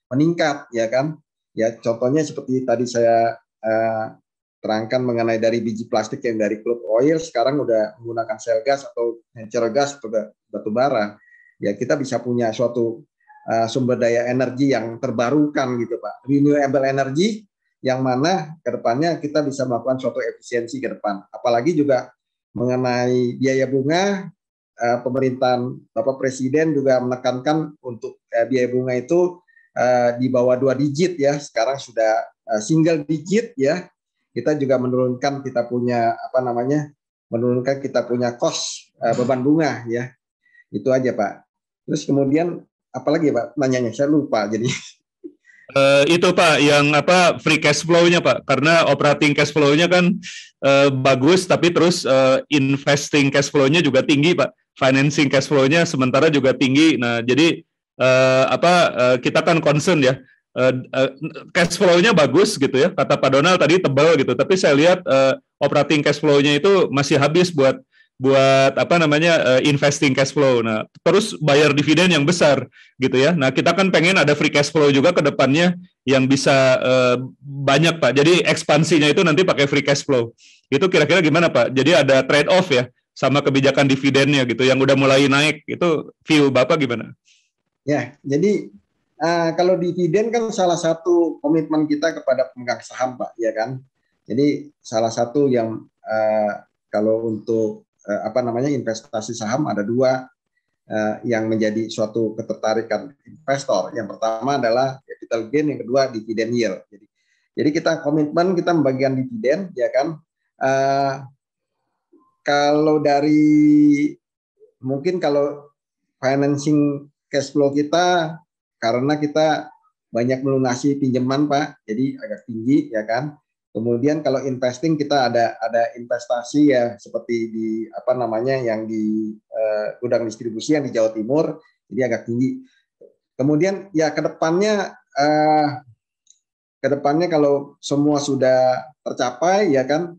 meningkat, ya kan? Ya, contohnya seperti tadi saya terangkan mengenai dari biji plastik yang dari crude oil sekarang udah menggunakan shale gas atau natural gas atau batu bara. Ya, kita bisa punya suatu sumber daya energi yang terbarukan gitu, Pak. Renewable energy yang mana ke depannya kita bisa melakukan suatu efisiensi ke depan. Apalagi juga mengenai biaya bunga, pemerintahan Bapak Presiden juga menekankan untuk biaya bunga itu di bawah 2 digit ya. Sekarang sudah single digit ya. Kita juga menurunkan kita punya cost beban bunga ya. Itu aja, Pak. Terus kemudian apalagi, Pak, nanyanya saya lupa jadi. Itu, Pak, yang free cash flow-nya, Pak, karena operating cash flow-nya kan bagus, tapi terus investing cash flow-nya juga tinggi, Pak, financing cash flow-nya sementara juga tinggi. Nah, jadi kita kan concern ya, cash flow-nya bagus gitu ya, kata Pak Donald tadi tebal gitu, tapi saya lihat operating cash flow-nya itu masih habis buat investing cash flow. Nah, terus bayar dividen yang besar gitu ya. Nah, kita kan pengen ada free cash flow juga ke depannya yang bisa banyak, Pak. Jadi ekspansinya itu nanti pakai free cash flow. Itu kira-kira gimana, Pak? Jadi ada trade off ya sama kebijakan dividennya gitu yang udah mulai naik. Itu view Bapak gimana? Ya, jadi kalau dividen kan salah satu komitmen kita kepada pemegang saham, Pak, ya kan. Jadi salah satu yang kalau untuk investasi saham ada dua yang menjadi suatu ketertarikan investor. Yang pertama adalah capital gain, yang kedua dividen yield. Jadi kita komitmen kita membagikan dividen, ya kan. Kalau kalau financing cash flow kita karena kita banyak melunasi pinjaman, Pak, jadi agak tinggi, ya kan. Kemudian kalau investing kita ada investasi ya seperti di yang di gudang distribusi yang di Jawa Timur, jadi agak tinggi. Kemudian ya kedepannya kalau semua sudah tercapai ya kan,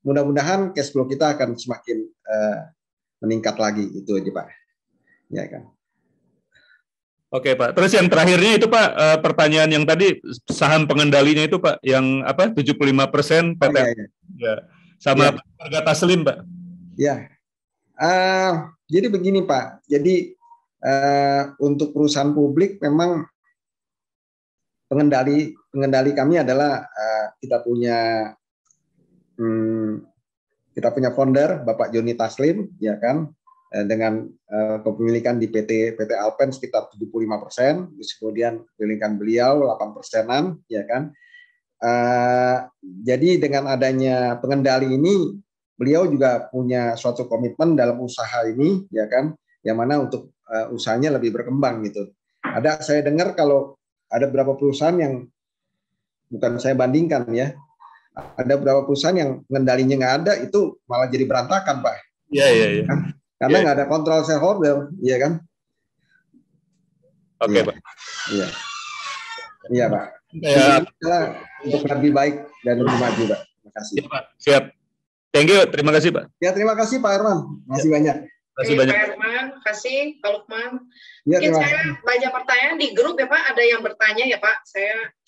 mudah-mudahan cash flow kita akan semakin meningkat lagi, itu aja, Pak. Ya kan. Oke, Pak. Terus yang terakhirnya itu, Pak, pertanyaan yang tadi saham pengendalinya itu, Pak, yang 75% PT ya. Sama ya. Harga Taslim, Pak. Ya. Jadi begini, Pak. Jadi untuk perusahaan publik memang pengendali kami adalah kita punya founder Bapak Joni Taslim, ya kan. dengan kepemilikan di PT Alpen sekitar 75%, terus kemudian kepemilikan beliau 8%-an, ya kan. Jadi dengan adanya pengendali ini, beliau juga punya suatu komitmen dalam usaha ini, ya kan, yang mana untuk usahanya lebih berkembang gitu. Saya dengar kalau ada beberapa perusahaan yang bukan saya bandingkan ya, ada beberapa perusahaan yang pengendalinya nggak ada, itu malah jadi berantakan, Pak. Iya. Karena nggak ada kontrol shareholder, ya kan? Oke, Pak. Iya, Pak. Ya. Untuk lebih baik dan lebih maju, Pak. Terima kasih. Ya, Pak. Siap. Thank you. Terima kasih, Pak. Ya, terima kasih, Pak Herman. Masih banyak. Terima kasih banyak. Pak Herman, kasih Pak Lukman. Ya, Mungkin saya baca pertanyaan di grup ya Pak, ada yang bertanya ya Pak.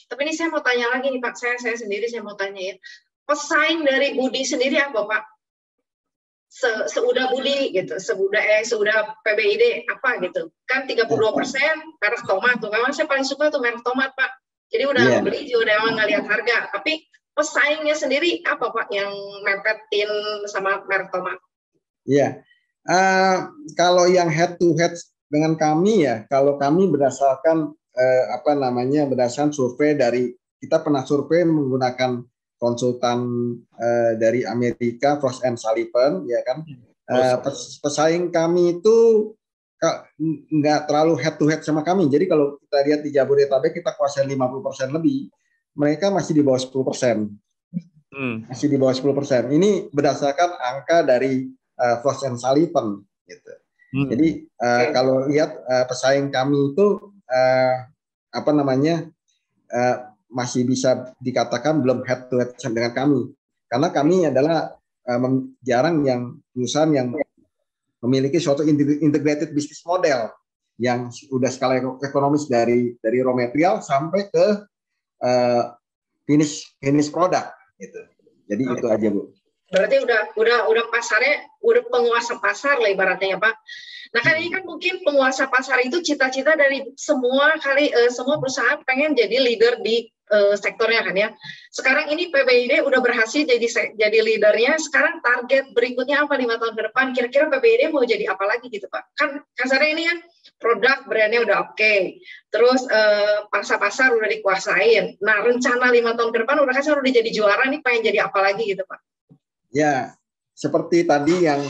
Tapi ini saya mau tanya lagi nih Pak, saya sendiri saya mau tanya ya. Pesaing dari Budi sendiri apa Pak? Seudah Budi gitu, seudah PBID apa gitu. Kan 32% merek tomat tuh. Memang saya paling suka tuh merek tomat Pak. Jadi udah beli juga udah emang nggak lihat harga. Tapi pesaingnya sendiri apa Pak yang mepetin sama merek tomat? Iya. Kalau yang head to head dengan kami ya, kalau kami berdasarkan berdasarkan survei dari, kita pernah survei menggunakan konsultan dari Amerika, Frost & Sullivan, ya kan. Pesaing kami itu nggak terlalu head to head sama kami. Jadi kalau kita lihat di Jabodetabek kita kuasai 50% lebih, mereka masih di bawah 10%. Masih di bawah 10%. Ini berdasarkan angka dari Frost & Sullivan gitu. Jadi kalau lihat pesaing kami itu masih bisa dikatakan belum head to head dengan kami, karena kami adalah jarang yang perusahaan yang memiliki suatu integrated business model yang sudah skala ekonomis dari raw material sampai ke finish product gitu. Jadi itu aja Bu. Berarti udah pasarnya, udah penguasa pasar lah ibaratnya ya Pak. Nah kan ini kan mungkin penguasa pasar itu cita-cita dari semua perusahaan pengen jadi leader di sektornya kan ya. Sekarang ini PBID udah berhasil jadi leadernya. Sekarang target berikutnya apa 5 tahun ke depan? Kira-kira PBID mau jadi apa lagi gitu Pak? Kan kasarnya ini kan produk brandnya udah oke. Terus pasar udah dikuasain. Nah rencana 5 tahun ke depan udah jadi juara nih, pengen jadi apa lagi gitu Pak? Ya, seperti tadi yang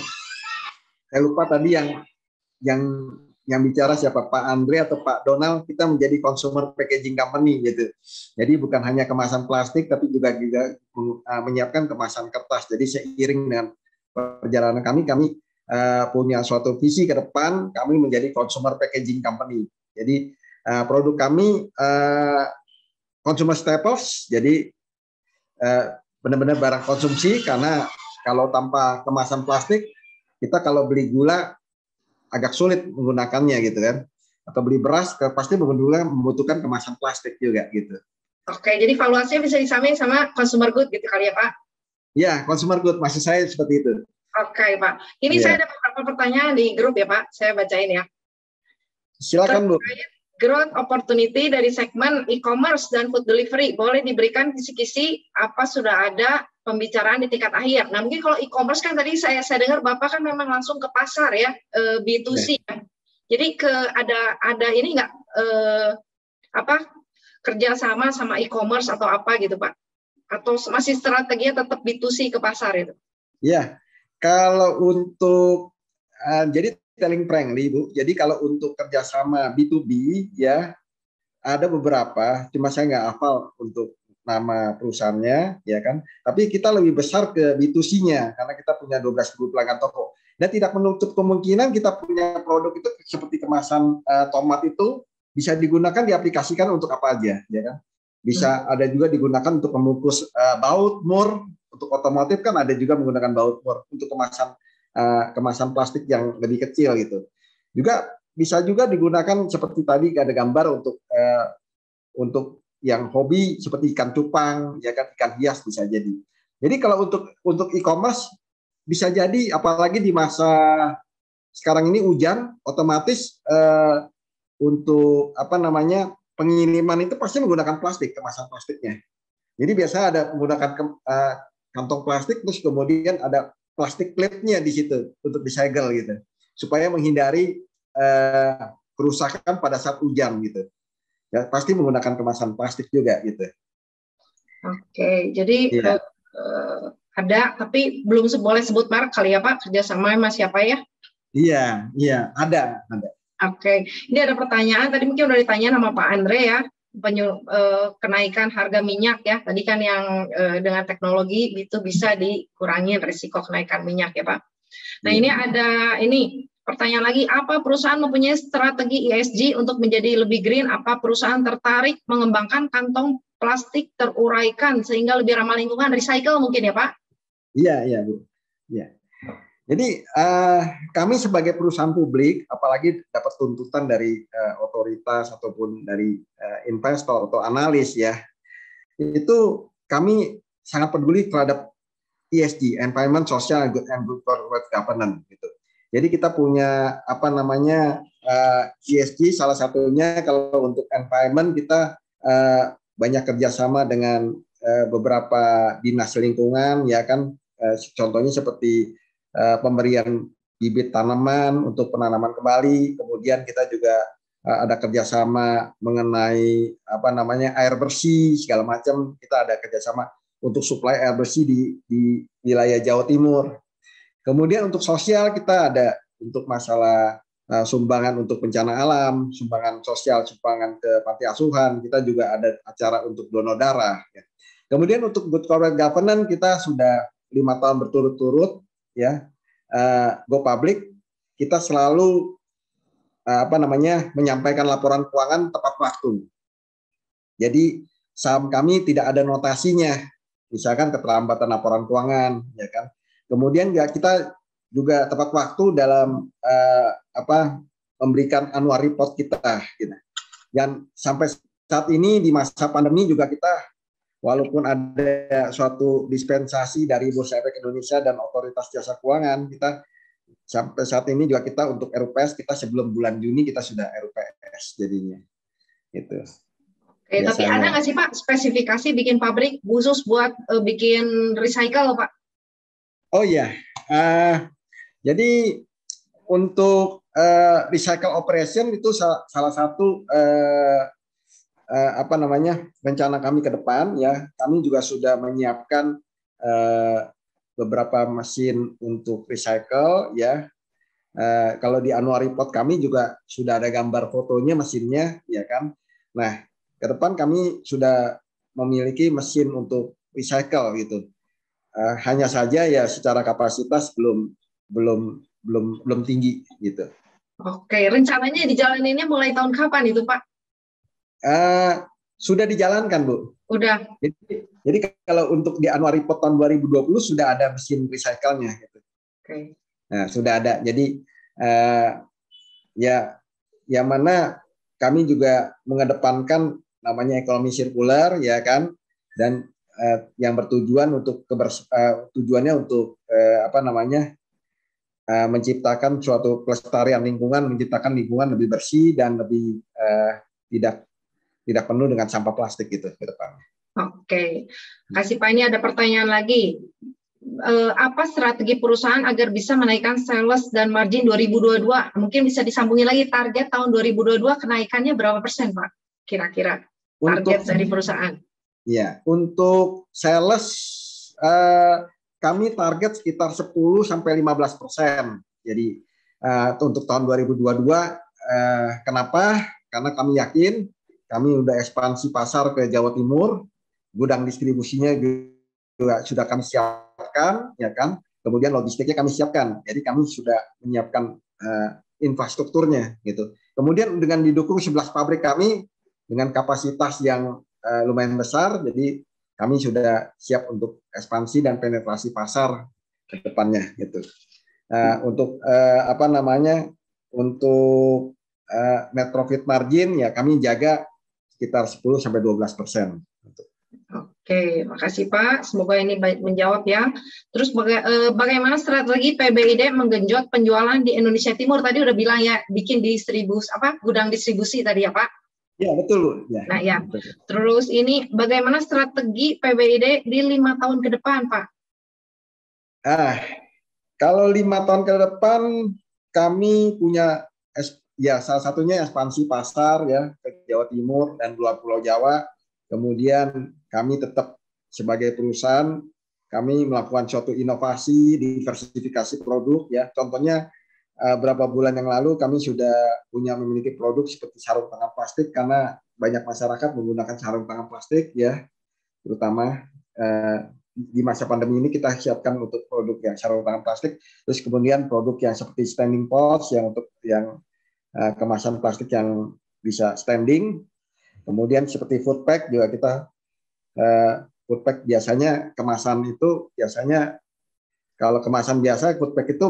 saya lupa tadi yang bicara siapa, Pak Andre atau Pak Donald, kita menjadi consumer packaging company gitu. Jadi bukan hanya kemasan plastik tapi juga menyiapkan kemasan kertas. Jadi seiring dengan perjalanan kami punya suatu visi ke depan, kami menjadi consumer packaging company. Jadi produk kami consumer staples, jadi benar-benar barang konsumsi, karena kalau tanpa kemasan plastik kita kalau beli gula agak sulit menggunakannya gitu kan, atau beli beras pasti membutuhkan kemasan plastik juga gitu. Oke, jadi valuasinya bisa disamain sama consumer good gitu kali ya Pak? Ya, consumer good, maksud saya seperti itu. Oke Pak, ini saya ada beberapa pertanyaan di grup ya Pak, saya bacain ya. Silakan Bu. Growth opportunity dari segmen e-commerce dan food delivery, boleh diberikan kisi-kisi apa sudah ada pembicaraan di tingkat akhir. Nah mungkin kalau e-commerce kan tadi saya dengar Bapak kan memang langsung ke pasar ya, B2C ya. Jadi ada ini nggak kerjasama sama e-commerce atau apa gitu Pak? Atau masih strateginya tetap B2C ke pasar itu? Ya, kalau untuk jadi telling frankly Bu, jadi kalau untuk kerjasama B2B ya ada beberapa, cuma saya nggak hafal untuk nama perusahaannya ya kan. Tapi kita lebih besar ke B2C-nya karena kita punya 12.000 pelanggan toko. Dan tidak menutup kemungkinan kita punya produk itu seperti kemasan tomat itu bisa digunakan, diaplikasikan untuk apa aja ya kan. Bisa ada juga digunakan untuk membungkus baut mur, untuk otomotif kan ada juga menggunakan baut mur, untuk kemasan plastik yang lebih kecil gitu. Juga bisa juga digunakan seperti tadi ada gambar untuk yang hobi seperti ikan cupang, ya kan, ikan hias bisa jadi. Jadi kalau untuk e-commerce bisa jadi, apalagi di masa sekarang ini hujan, otomatis untuk pengiriman itu pasti menggunakan plastik, kemasan plastiknya. Jadi biasa ada menggunakan kantong plastik, terus kemudian ada plastik plate-nya di situ untuk disegel gitu. supaya menghindari kerusakan pada saat hujan gitu. Ya, pasti menggunakan kemasan plastik juga gitu. Oke, jadi ada, tapi belum boleh sebut merek kali ya Pak, kerjasama sama siapa ya? Iya, ada. Oke, ini ada pertanyaan, tadi mungkin udah ditanya sama Pak Andre ya, kenaikan harga minyak ya, tadi kan yang dengan teknologi itu bisa dikurangi risiko kenaikan minyak ya Pak. Nah ini ada pertanyaan lagi, apa perusahaan mempunyai strategi ESG untuk menjadi lebih green? Apa perusahaan tertarik mengembangkan kantong plastik teruraikan sehingga lebih ramah lingkungan, recycle mungkin ya Pak? Iya Bu. Iya. Jadi kami sebagai perusahaan publik, apalagi dapat tuntutan dari otoritas ataupun dari investor atau analis ya, itu kami sangat peduli terhadap ESG, Environment, Social, and Good Corporate Governance gitu. Jadi kita punya ESG, salah satunya kalau untuk environment kita banyak kerjasama dengan beberapa dinas lingkungan ya kan, contohnya seperti pemberian bibit tanaman untuk penanaman kembali, kemudian kita juga ada kerjasama mengenai air bersih segala macam, kita ada kerjasama untuk suplai air bersih di wilayah Jawa Timur. Kemudian untuk sosial kita ada untuk masalah sumbangan untuk bencana alam, sumbangan sosial, sumbangan ke panti asuhan, kita juga ada acara untuk donor darah. Ya. Kemudian untuk Good Corporate Governance kita sudah 5 tahun berturut-turut ya, Go Public, kita selalu menyampaikan laporan keuangan tepat waktu. Jadi saham kami tidak ada notasinya, misalkan keterlambatan laporan keuangan, ya kan. Kemudian kita juga tepat waktu dalam memberikan annual report kita. Gitu. Dan sampai saat ini di masa pandemi juga kita, walaupun ada suatu dispensasi dari Bursa Efek Indonesia dan Otoritas Jasa Keuangan, kita sampai saat ini juga kita untuk RUPS, kita sebelum bulan Juni kita sudah RUPS jadinya. Gitu. Oke, tapi ada nggak sih Pak spesifikasi bikin pabrik khusus buat bikin recycle Pak? Oh iya, jadi untuk recycle operation itu salah satu rencana kami ke depan ya. Kami juga sudah menyiapkan beberapa mesin untuk recycle ya. Kalau di annual report kami juga sudah ada gambar fotonya mesinnya ya kan. Nah, ke depan kami sudah memiliki mesin untuk recycle gitu. Hanya saja ya secara kapasitas belum tinggi gitu. Oke, rencananya dijalaninnya mulai tahun kapan itu Pak? Sudah dijalankan Bu. Udah. Jadi kalau untuk di annual report tahun 2020 sudah ada mesin recycle-nya gitu. Oke. Nah, sudah ada. Jadi yang mana kami juga mengedepankan namanya ekonomi sirkular ya kan, dan yang bertujuan untuk tujuannya untuk menciptakan suatu pelestarian lingkungan, menciptakan lingkungan lebih bersih dan lebih tidak penuh dengan sampah plastik gitu ke depannya. Oke, kasih Pak, ini ada pertanyaan lagi. Apa strategi perusahaan agar bisa menaikkan sales dan margin 2022? Mungkin bisa disambungin lagi, target tahun 2022 kenaikannya berapa persen Pak? Kira-kira target dari perusahaan. Ya, untuk sales kami target sekitar 10-15%. Jadi untuk tahun 2022, kenapa? Karena kami yakin kami udah ekspansi pasar ke Jawa Timur, gudang distribusinya juga sudah kami siapkan, ya kan? Kemudian logistiknya kami siapkan. Jadi kami sudah menyiapkan infrastrukturnya, gitu. Kemudian dengan didukung 11 pabrik kami dengan kapasitas yang lumayan besar, jadi kami sudah siap untuk ekspansi dan penetrasi pasar ke depannya gitu. Untuk untuk net profit margin ya kami jaga sekitar 10-12%. Oke, makasih Pak. Semoga ini baik menjawab ya. Terus bagaimana strategi PBID menggenjot penjualan di Indonesia Timur? Tadi udah bilang ya, bikin gudang distribusi tadi ya Pak. Ya betul Bu. Ya, nah ya, betul. Terus ini bagaimana strategi PBID di 5 tahun ke depan Pak? Kalau 5 tahun ke depan kami punya ya salah satunya ekspansi pasar ya ke Jawa Timur dan luar Pulau Jawa. Kemudian kami tetap sebagai perusahaan kami melakukan suatu inovasi, diversifikasi produk ya. Contohnya berapa bulan yang lalu kami sudah memiliki produk seperti sarung tangan plastik karena banyak masyarakat menggunakan sarung tangan plastik ya, terutama di masa pandemi ini kita siapkan untuk produk yang sarung tangan plastik. Terus kemudian produk yang seperti standing pots yang untuk yang kemasan plastik yang bisa standing. Kemudian seperti food pack juga kita food pack biasanya kemasan itu biasanya kalau kemasan biasa food pack itu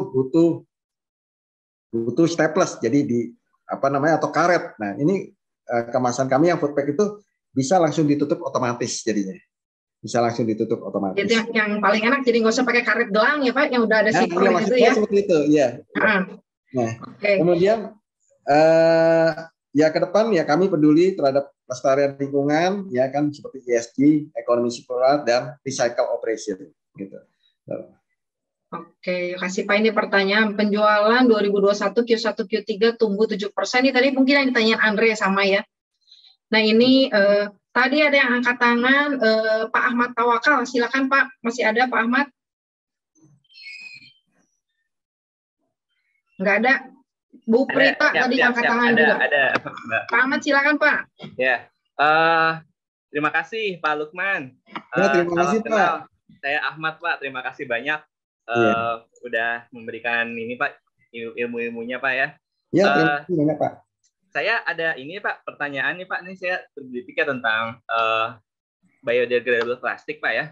butuh staples jadi di atau karet. Nah, ini kemasan kami yang food pack itu bisa langsung ditutup otomatis jadinya. Bisa langsung ditutup otomatis. Jadi yang paling enak jadi nggak usah pakai karet gelang ya Pak, yang udah ada zipper gitu ya. Seperti itu, ya. Nah, kemudian ya ke depan ya kami peduli terhadap pelestarian lingkungan ya kan seperti ESG, ekonomi sirkular dan recycle operation gitu. Oke, kasih Pak ini pertanyaan penjualan 2021 Q1 Q3 tumbuh 7%. Ini tadi mungkin yang ditanyain Andre sama ya. Nah ini tadi ada yang angkat tangan Pak Ahmad Tawakal. Silakan Pak, masih ada Pak Ahmad? Enggak ada. Bu Prita tadi angkat tangan juga. Ada. Pak Ahmad silakan Pak. Ya, terima kasih Pak Lukman. Terima kasih Pak. Saya Ahmad Pak, terima kasih banyak udah memberikan ini Pak ilmu-ilmunya Pak ya. Ya, terima kasih banyak Pak. Saya ada ini Pak pertanyaan nih Pak, ini saya berpikir tentang biodegradable plastik Pak ya.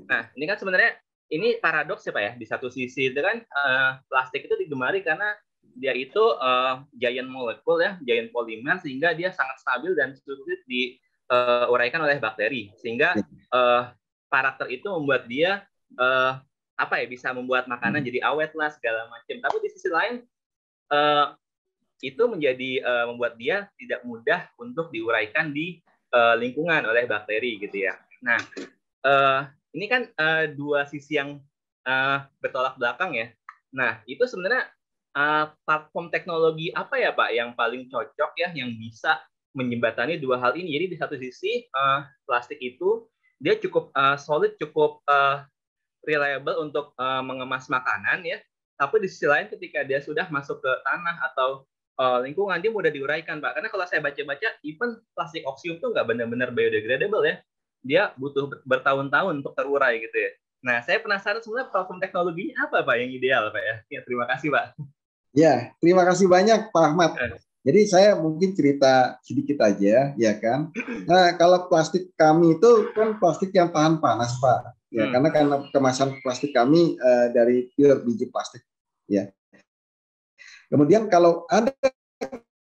Nah ini kan sebenarnya ini paradoks ya Pak ya. Di satu sisi itu kan plastik itu digemari karena dia itu giant molecule ya, giant polymer sehingga dia sangat stabil dan sulit diuraikan oleh bakteri sehingga karakter itu membuat dia bisa membuat makanan jadi awet lah segala macam. Tapi di sisi lain itu menjadi membuat dia tidak mudah untuk diuraikan di lingkungan oleh bakteri gitu ya. Nah ini kan dua sisi yang bertolak belakang ya. Nah itu sebenarnya platform teknologi apa ya Pak yang paling cocok ya yang bisa menjembatani dua hal ini. Jadi di satu sisi plastik itu dia cukup solid, cukup reliable untuk mengemas makanan ya. Tapi di sisi lain ketika dia sudah masuk ke tanah atau lingkungan dia mudah diuraikan Pak. Karena kalau saya baca-baca even plastik oksium itu nggak benar-benar biodegradable ya. Dia butuh bertahun-tahun untuk terurai gitu ya. Nah saya penasaran sebenarnya platform teknologinya apa Pak yang ideal Pak ya. Ya terima kasih Pak. Ya, terima kasih banyak Pak Ahmad. Jadi saya mungkin cerita sedikit aja, ya kan. Nah, kalau plastik kami itu kan plastik yang tahan panas, Pak. Ya, karena kemasan plastik kami dari pure biji plastik, ya. Kemudian kalau ada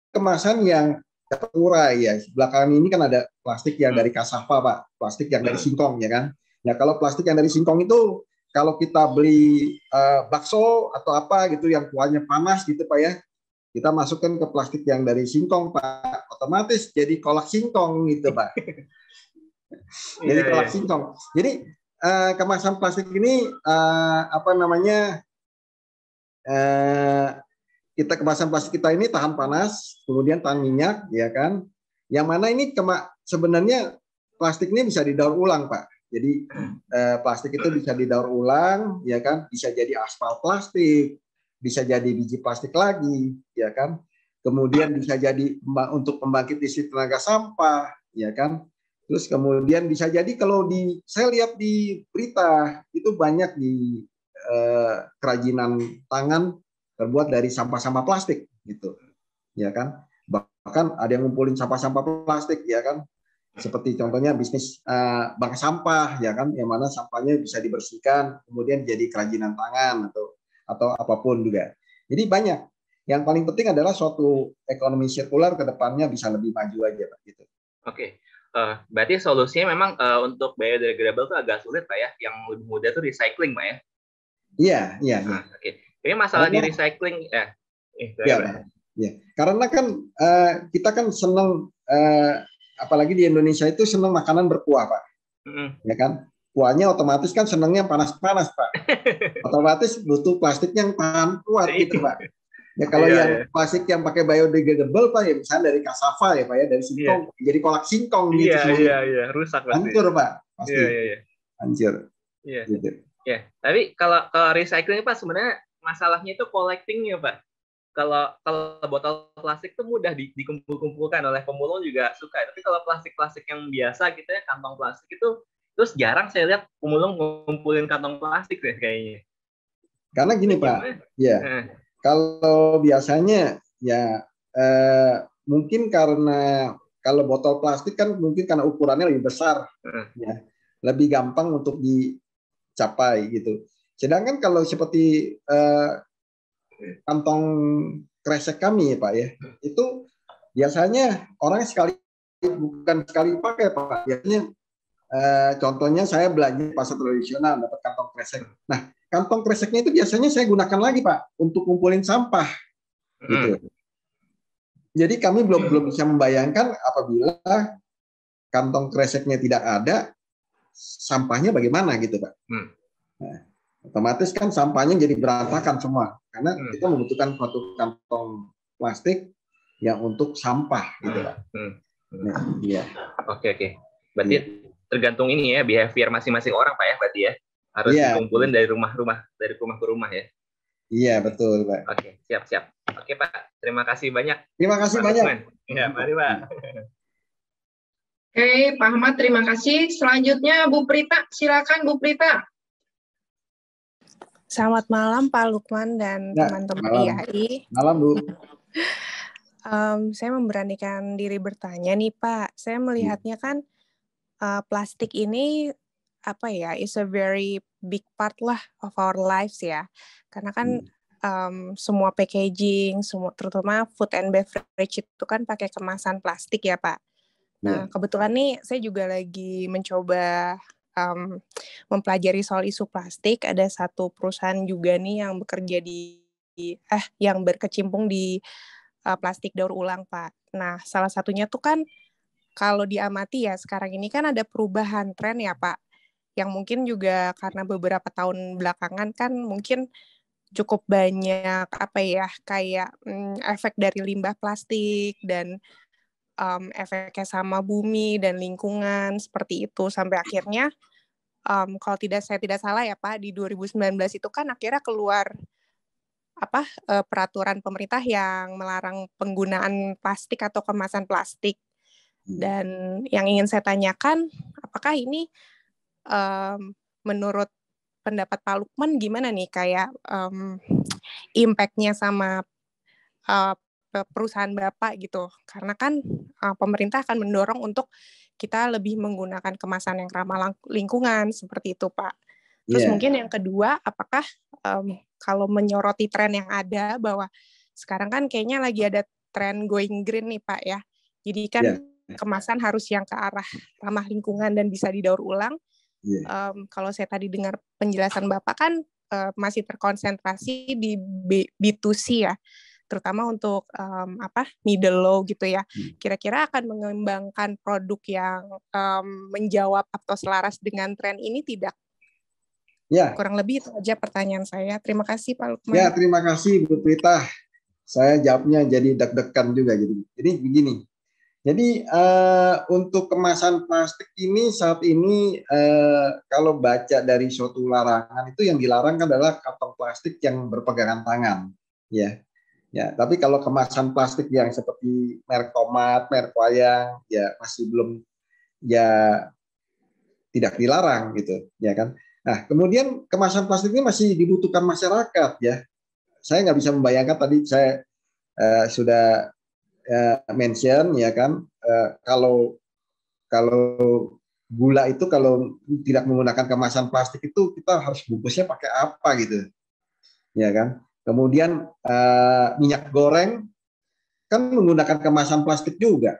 kemasan yang terurai, ya. Belakangan ini kan ada plastik yang dari kasava, Pak. Plastik yang dari singkong, ya kan. Ya, kalau plastik yang dari singkong itu kalau kita beli bakso atau apa gitu yang kuahnya panas gitu Pak ya, kita masukkan ke plastik yang dari singkong Pak, otomatis jadi kolak singkong gitu Pak. Jadi kolak singkong. Jadi kemasan plastik ini kemasan plastik kita ini tahan panas, kemudian tahan minyak, ya kan? Yang mana ini sebenarnya plastik ini bisa didaur ulang Pak. Jadi plastik itu bisa didaur ulang, ya kan? Bisa jadi aspal plastik, bisa jadi biji plastik lagi, ya kan? Kemudian bisa jadi untuk pembangkit listrik tenaga sampah, ya kan? Terus kemudian bisa jadi kalau saya lihat di berita itu banyak di kerajinan tangan terbuat dari sampah-sampah plastik, gitu, ya kan? Bahkan ada yang ngumpulin sampah-sampah plastik, ya kan? Seperti contohnya bisnis bank sampah ya kan, yang mana sampahnya bisa dibersihkan kemudian jadi kerajinan tangan atau apapun juga. Jadi banyak. Yang paling penting adalah suatu ekonomi sirkular ke depannya bisa lebih maju aja Pak gitu. Oke. Berarti solusinya memang untuk biodegradable itu agak sulit Pak ya. Yang lebih mudah itu recycling Pak ya. Iya. Oke. Ini masalah di recycling ya. Karena kan kita kan senang apalagi di Indonesia itu senang makanan berkuah Pak, ya kan? Kuahnya otomatis kan senangnya panas-panas Pak, otomatis butuh plastik yang tahan kuat gitu Pak. Ya kalau yang plastik yang pakai biodegradable Pak ya, misalnya dari cassava ya Pak ya, dari singkong, jadi kolak singkong gitu. Iya, rusak pasti. Hancur Pak, pasti. Iya. Hancur. Iya. Gitu. Ya, tapi kalau recycling Pak sebenarnya masalahnya itu collecting-nya Pak. Kalau botol plastik itu mudah dikumpul-kumpulkan oleh pemulung juga suka. Tapi kalau plastik-plastik yang biasa gitu ya, kantong plastik itu terus jarang saya lihat pemulung ngumpulin kantong plastik deh kayaknya. Karena gini Pak, ya. Kalau biasanya ya mungkin karena kalau botol plastik kan mungkin karena ukurannya lebih besar, ya, lebih gampang untuk dicapai gitu. Sedangkan kalau seperti kantong kresek kami ya Pak ya, itu biasanya orang bukan sekali pakai Pak. Biasanya contohnya saya belanja pasar tradisional dapat kantong kresek. Nah, kantong kreseknya itu biasanya saya gunakan lagi Pak untuk kumpulin sampah gitu. Jadi kami belum bisa membayangkan apabila kantong kreseknya tidak ada, sampahnya bagaimana gitu Pak. Nah, otomatis kan sampahnya jadi berantakan semua karena kita membutuhkan suatu kantong plastik yang untuk sampah gitu Pak. Nah, iya. Oke. Berarti tergantung ini ya behavior masing-masing orang Pak ya berarti ya. Harus dikumpulin dari rumah ke rumah ya. Iya, betul, Pak. Oke, siap. Oke, Pak. Terima kasih banyak. Terima kasih banyak. Ya, mari, Pak. Oke, Pak Ahmad, terima kasih. Selanjutnya Bu Prita, silakan Bu Prita. Selamat malam Pak Lukman dan teman-teman IAI. Malam, Bu. Saya memberanikan diri bertanya nih, Pak. Saya melihatnya kan plastik ini is a very big part lah of our lives ya. Karena kan semua packaging, terutama food and beverage itu kan pakai kemasan plastik ya Pak. Nah kebetulan nih saya juga lagi mencoba mempelajari soal isu plastik. Ada satu perusahaan juga nih yang bekerja yang berkecimpung di plastik daur ulang Pak. Nah salah satunya tuh kan kalau diamati ya sekarang ini kan ada perubahan tren ya Pak. Yang mungkin juga karena beberapa tahun belakangan kan mungkin cukup banyak kayak efek dari limbah plastik dan efeknya sama bumi dan lingkungan seperti itu sampai akhirnya kalau saya tidak salah ya Pak di 2019 itu kan akhirnya keluar peraturan pemerintah yang melarang penggunaan plastik atau kemasan plastik. Dan yang ingin saya tanyakan apakah ini menurut pendapat Pak Lukman gimana nih kayak impact-nya sama perusahaan Bapak gitu. Karena kan pemerintah akan mendorong untuk kita lebih menggunakan kemasan yang ramah lingkungan seperti itu Pak. Terus mungkin yang kedua, apakah kalau menyoroti tren yang ada bahwa sekarang kan kayaknya lagi ada tren going green nih Pak ya. Jadi kan kemasan harus yang ke arah ramah lingkungan dan bisa didaur ulang. Kalau saya tadi dengar penjelasan Bapak kan masih terkonsentrasi di B2C ya, terutama untuk middle low gitu ya. Kira-kira akan mengembangkan produk yang menjawab atau selaras dengan tren ini tidak? Ya. Kurang lebih itu aja pertanyaan saya. Terima kasih Pak Lukman. Ya, terima kasih Bu Prita. Saya jawabnya jadi deg-degan juga jadi begini. Jadi untuk kemasan plastik ini saat ini kalau baca dari suatu larangan itu yang dilarang adalah kantong plastik yang berpegangan tangan, ya. Tapi kalau kemasan plastik yang seperti merek tomat, merek wayang, ya masih belum, ya tidak dilarang gitu, ya kan. Nah kemudian kemasan plastik ini masih dibutuhkan masyarakat, ya. Saya nggak bisa membayangkan tadi saya sudah mention ya kan kalau gula itu kalau tidak menggunakan kemasan plastik itu kita harus bungkusnya pakai apa gitu ya kan. Kemudian minyak goreng kan menggunakan kemasan plastik juga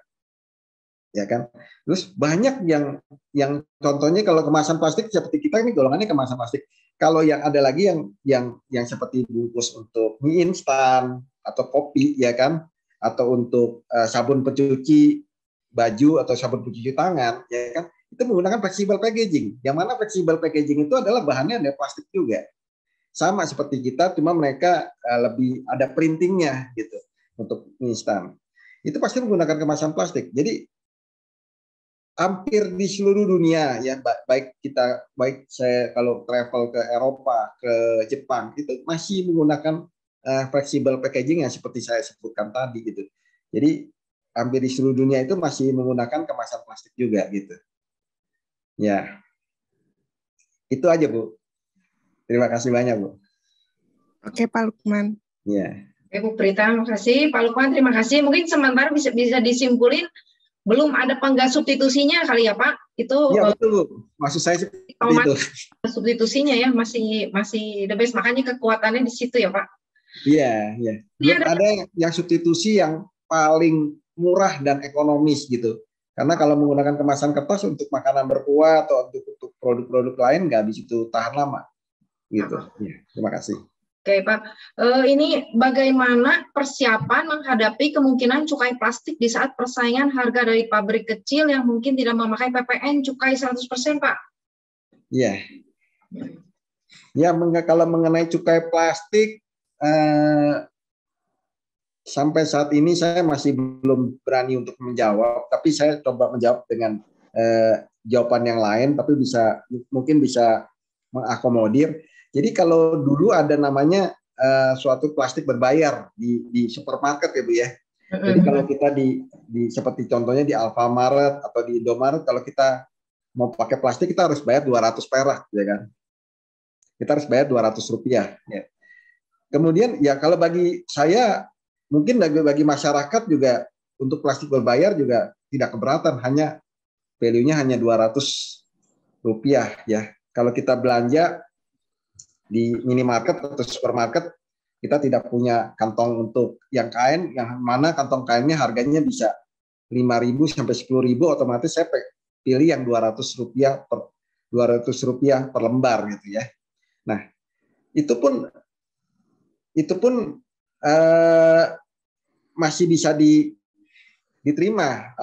ya kan. Terus banyak yang contohnya kalau kemasan plastik seperti kita ini golongannya kemasan plastik. Kalau yang ada lagi yang seperti bungkus untuk mie instan atau kopi ya kan, atau untuk sabun pencuci baju atau sabun pencuci tangan, ya kan, itu menggunakan flexible packaging. Yang mana flexible packaging itu adalah bahannya dari plastik juga. sama seperti kita, cuma mereka lebih ada printingnya gitu untuk mie instan. Itu pasti menggunakan kemasan plastik. Jadi hampir di seluruh dunia ya, baik saya kalau travel ke Eropa, ke Jepang, itu masih menggunakan flexible packaging yang seperti saya sebutkan tadi gitu. Jadi hampir di seluruh dunia itu masih menggunakan kemasan plastik juga gitu. Ya, itu aja Bu. Terima kasih banyak Bu. Oke Pak Lukman. Ya. Oke Bu Prita, terima kasih. Pak Lukman, terima kasih. Mungkin sementara bisa disimpulin belum ada penggas substitusinya kali ya Pak? Itu ya betul Bu. Maksud saya seperti itu. Substitusinya ya masih the best, makanya kekuatannya di situ ya Pak. Iya, iya. Belum ada yang substitusi yang paling murah dan ekonomis gitu. Karena kalau menggunakan kemasan kertas untuk makanan berkuah atau untuk produk-produk lain nggak bisa itu tahan lama. Gitu. Ya, terima kasih. Oke Pak, ini bagaimana persiapan menghadapi kemungkinan cukai plastik di saat persaingan harga dari pabrik kecil yang mungkin tidak memakai PPN cukai 100% Pak? Iya. Ya, kalau mengenai cukai plastik, sampai saat ini saya masih belum berani untuk menjawab, tapi saya coba menjawab dengan jawaban yang lain, tapi mungkin bisa mengakomodir. Jadi kalau dulu ada namanya suatu plastik berbayar di supermarket ya Bu ya. Jadi kalau kita seperti contohnya di Alfamart atau di Indomaret, kalau kita mau pakai plastik kita harus bayar 200 perak ya kan. Kita harus bayar 200 rupiah ya. Kemudian ya kalau bagi saya, mungkin bagi masyarakat juga untuk plastik berbayar juga tidak keberatan, hanya value-nya hanya 200 rupiah ya. Kalau kita belanja di minimarket atau supermarket, kita tidak punya kantong untuk yang kain, yang mana kantong kainnya harganya bisa 5.000 sampai 10.000, otomatis saya pilih yang 200 rupiah per lembar gitu ya. Nah, itu pun masih bisa diterima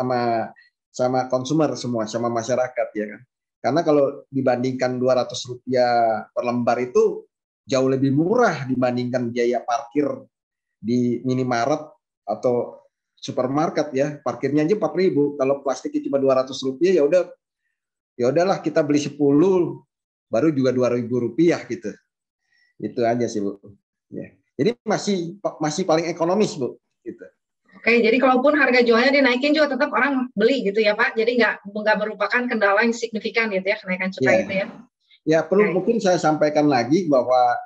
sama konsumer semua, sama masyarakat ya kan. Karena kalau dibandingkan 200 rupiah per lembar itu jauh lebih murah dibandingkan biaya parkir di minimarket atau supermarket ya. Parkirnya aja 4.000. Kalau plastiknya cuma 200 rupiah ya udahlah kita beli 10 baru juga 2.000 rupiah gitu. Itu aja sih Bu. Ya. Jadi masih paling ekonomis Bu gitu. Oke, jadi kalaupun harga jualnya dinaikin juga tetap orang beli gitu ya Pak. Jadi nggak merupakan kendala yang signifikan gitu ya kenaikan cukai itu ya. Ya perlu mungkin saya sampaikan lagi bahwa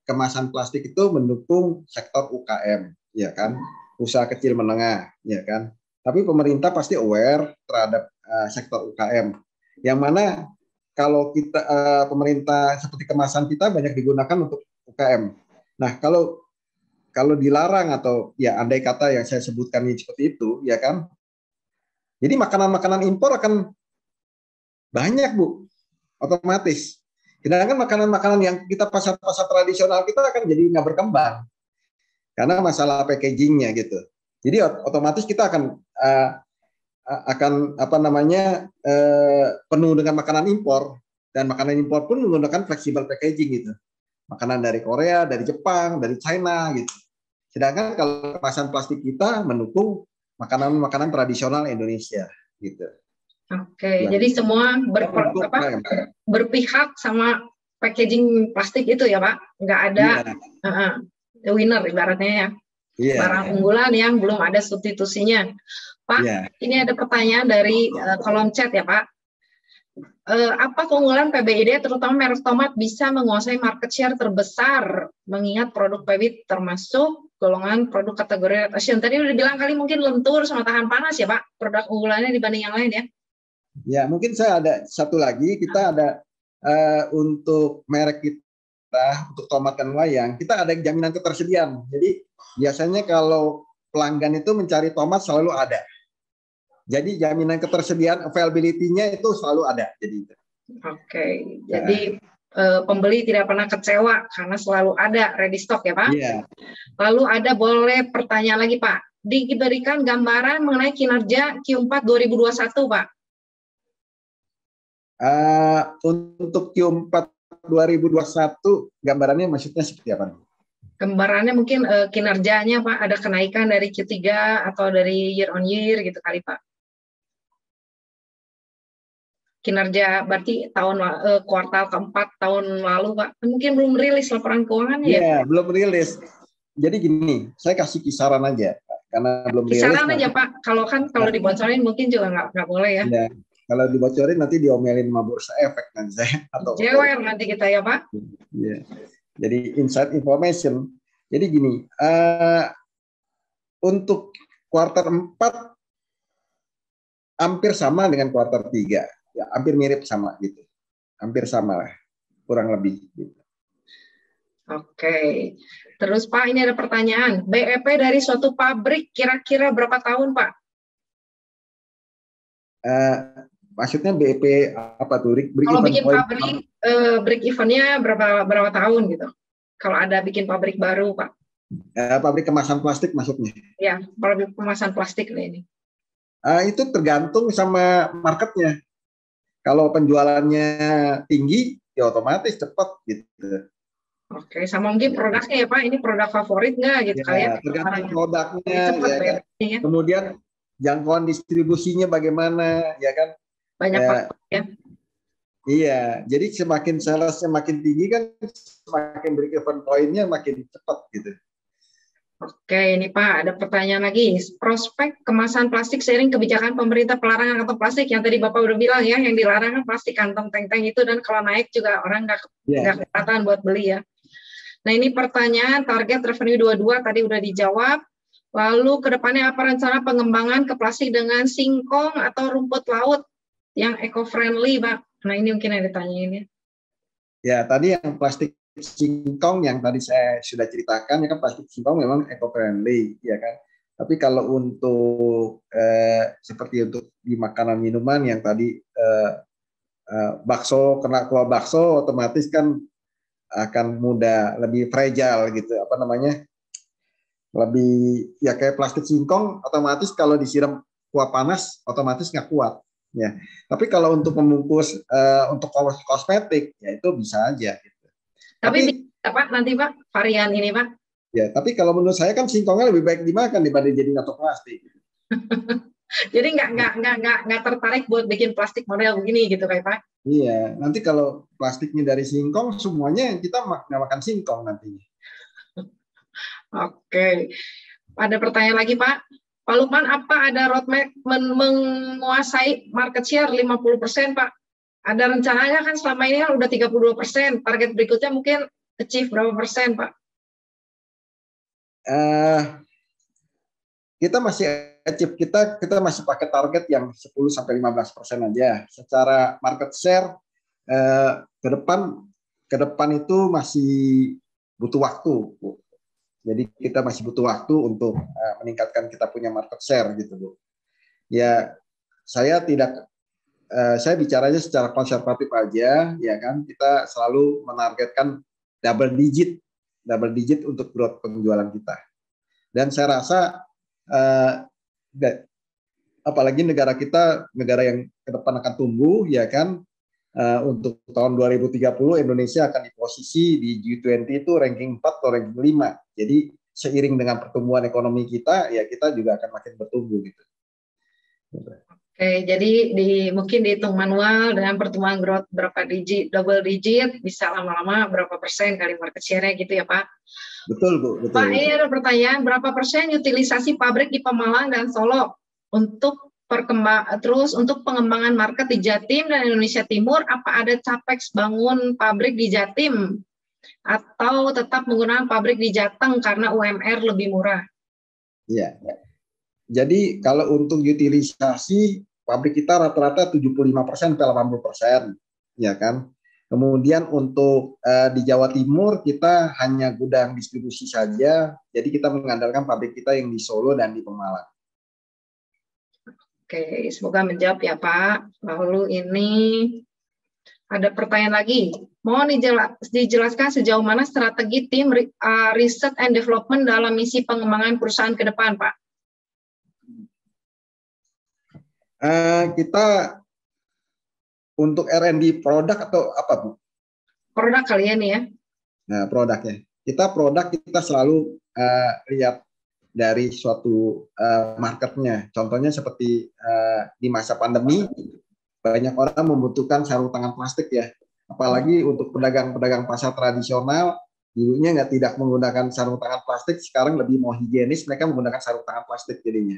kemasan plastik itu mendukung sektor UKM, ya kan, usaha kecil menengah, ya kan. Tapi pemerintah pasti aware terhadap sektor UKM, yang mana kalau kita pemerintah seperti kemasan kita banyak digunakan untuk UKM. Nah kalau dilarang atau ya andai kata yang saya sebutkan ini seperti itu, ya kan. Jadi makanan-makanan impor akan banyak Bu, otomatis. Sedangkan makanan-makanan yang kita pasar-pasar tradisional kita akan jadi nggak berkembang karena masalah packagingnya gitu. Jadi otomatis kita akan penuh dengan makanan impor, dan makanan impor pun menggunakan flexible packaging gitu. Makanan dari Korea, dari Jepang, dari China gitu. Sedangkan kalau kemasan plastik kita mendukung makanan-makanan tradisional Indonesia gitu. Oke, ya. Jadi semua berpihak sama packaging plastik itu ya Pak? Nggak ada winner ibaratnya ya. Yeah. Barang unggulan yang belum ada substitusinya. Pak, ini ada pertanyaan dari kolom chat ya Pak. Apa keunggulan PBID terutama merek tomat bisa menguasai market share terbesar mengingat produk PBID termasuk golongan produk kategori Asian. Tadi udah bilang kali mungkin lentur sama tahan panas ya Pak, produk unggulannya dibanding yang lain ya. Ya mungkin saya ada satu lagi, kita ada untuk merek kita, untuk tomat dan wayang, kita ada jaminan ketersediaan. Jadi biasanya kalau pelanggan itu mencari tomat selalu ada. Jadi jaminan ketersediaan availability-nya itu selalu ada. Oke, jadi pembeli tidak pernah kecewa karena selalu ada ready stock ya Pak. Yeah. Lalu boleh pertanyaan lagi Pak, diberikan gambaran mengenai kinerja Q4 2021 Pak. Untuk Q4 2021 gambarannya maksudnya seperti apa? Gambarannya mungkin kinerjanya Pak, ada kenaikan dari Q3 atau dari year on year gitu kali Pak. Kinerja berarti kuartal keempat tahun lalu Pak. Mungkin belum rilis laporan keuangannya ya? Iya, belum rilis. Jadi gini, saya kasih kisaran aja, Pak, karena belum rilis. Kisaran aja Pak, kalau dibocorin mungkin juga nggak boleh ya. Ya, kalau dibocorin nanti diomelin sama Bursa Efek nanti saya. Atau jewer nanti kita ya Pak. Ya. Jadi inside information. Jadi gini, untuk kuartal 4 hampir sama dengan kuartal 3. Ya, hampir mirip sama gitu. Hampir sama lah, kurang lebih gitu. Oke. Terus Pak, ini ada pertanyaan. BEP dari suatu pabrik kira-kira berapa tahun Pak? Maksudnya BEP apa tuh? Kalau bikin pabrik, break even-nya berapa tahun gitu? Kalau ada bikin pabrik baru Pak? Pabrik kemasan plastik maksudnya? Ya, pabrik kemasan plastik ini. Itu tergantung sama marketnya. Kalau penjualannya tinggi, ya otomatis cepat gitu. Oke, sama mungkin produknya ya Pak. Ini produk favorit nggak gitu ya, kali ya? Tergantung produknya. Cepat Ya, kan? Ya. Kemudian jangkauan distribusinya bagaimana, ya kan? Banyak faktor ya. Iya, jadi semakin salesnya makin tinggi kan, semakin break even point-nya makin cepat gitu. Oke, ini Pak, ada pertanyaan lagi. Prospek kemasan plastik seiring kebijakan pemerintah pelarangan kantong plastik yang tadi Bapak udah bilang ya, yang dilarang kan plastik kantong teng-teng itu, dan kalau naik juga orang nggak kelihatan buat beli ya. Nah, ini pertanyaan target revenue 22 tadi udah dijawab. Lalu kedepannya apa rencana pengembangan ke plastik dengan singkong atau rumput laut yang eco-friendly, Pak? Nah, ini mungkin yang ditanyain ya. Ya, tadi yang plastik singkong yang tadi saya sudah ceritakan, ya kan plastik singkong memang eco-friendly, ya kan. Tapi kalau untuk seperti untuk di makanan minuman yang tadi bakso, kena kuah bakso, otomatis kan akan mudah lebih fragile gitu, apa namanya, lebih ya kayak plastik singkong, otomatis kalau disiram kuah panas otomatis nggak kuat. Ya, tapi kalau untuk membungkus untuk kosmetik ya itu bisa aja. Gitu. Tapi apa nanti Pak varian ini Pak? Ya, tapi kalau menurut saya kan singkongnya lebih baik dimakan dibanding jadi nato plastik. Jadi nggak tertarik buat bikin plastik model begini gitu kayak Pak? Iya, nanti kalau plastiknya dari singkong semuanya kita makan singkong nantinya. Oke, ada pertanyaan lagi Pak. Pak Lukman, apa ada roadmap menguasai market share 50% Pak? Ada rencananya kan selama ini kan udah 32%, target berikutnya mungkin achieve berapa persen Pak? Kita masih achieve, kita masih pakai target yang 10-15% aja. Secara market share ke depan itu masih butuh waktu. Jadi kita masih butuh waktu untuk meningkatkan kita punya market share gitu Bu. Ya saya bicaranya secara konservatif aja, ya kan. Kita selalu menargetkan double digit untuk growth penjualan kita. Dan saya rasa apalagi negara kita negara yang ke depan akan tumbuh, ya kan. Untuk tahun 2030 Indonesia akan di posisi di G20 itu ranking 4 atau ranking 5. Jadi seiring dengan pertumbuhan ekonomi kita, ya kita juga akan makin bertumbuh gitu. Oke, jadi mungkin dihitung manual dengan pertumbuhan growth berapa digit, double digit, bisa lama-lama berapa persen kali market share-nya gitu ya Pak? Betul Bu. Betul, Pak, ini ada pertanyaan, berapa persen utilisasi pabrik di Pemalang dan Solo untuk untuk pengembangan market di Jatim dan Indonesia Timur? Apa ada capex bangun pabrik di Jatim atau tetap menggunakan pabrik di Jateng karena UMR lebih murah? Iya. Jadi kalau untuk utilisasi pabrik kita rata-rata 75% sampai 80%, ya kan. Kemudian untuk di Jawa Timur kita hanya gudang distribusi saja, jadi kita mengandalkan pabrik kita yang di Solo dan di Pemalang. Oke, semoga menjawab ya Pak. Lalu ini ada pertanyaan lagi. Mohon dijelaskan sejauh mana strategi tim Research and Development dalam misi pengembangan perusahaan ke depan, Pak? Kita untuk R&D produk atau apa Bu? produk kali ya nih ya. Nah, produknya. Kita selalu lihat dari suatu marketnya. Contohnya seperti di masa pandemi, banyak orang membutuhkan sarung tangan plastik ya. Apalagi untuk pedagang-pedagang pasar tradisional, dulunya tidak menggunakan sarung tangan plastik, sekarang lebih mau higienis, mereka menggunakan sarung tangan plastik jadinya.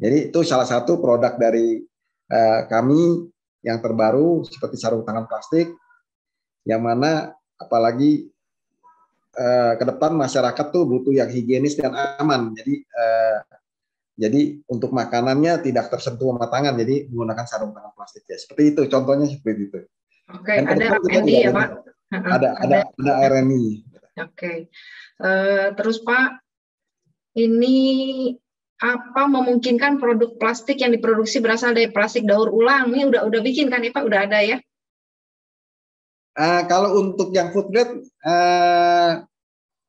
Jadi itu salah satu produk dari kami yang terbaru seperti sarung tangan plastik, yang mana apalagi ke depan masyarakat tuh butuh yang higienis dan aman. Jadi untuk makanannya tidak tersentuh sama tangan, jadi menggunakan sarung tangan plastik ya. Seperti itu, contohnya seperti itu. Oke, ada R&D ya Pak? Ada R&D. Oke. Terus Pak, ini apa memungkinkan produk plastik yang diproduksi berasal dari plastik daur ulang? Ini udah bikin kan ya Pak? Udah ada ya? Kalau untuk yang food grade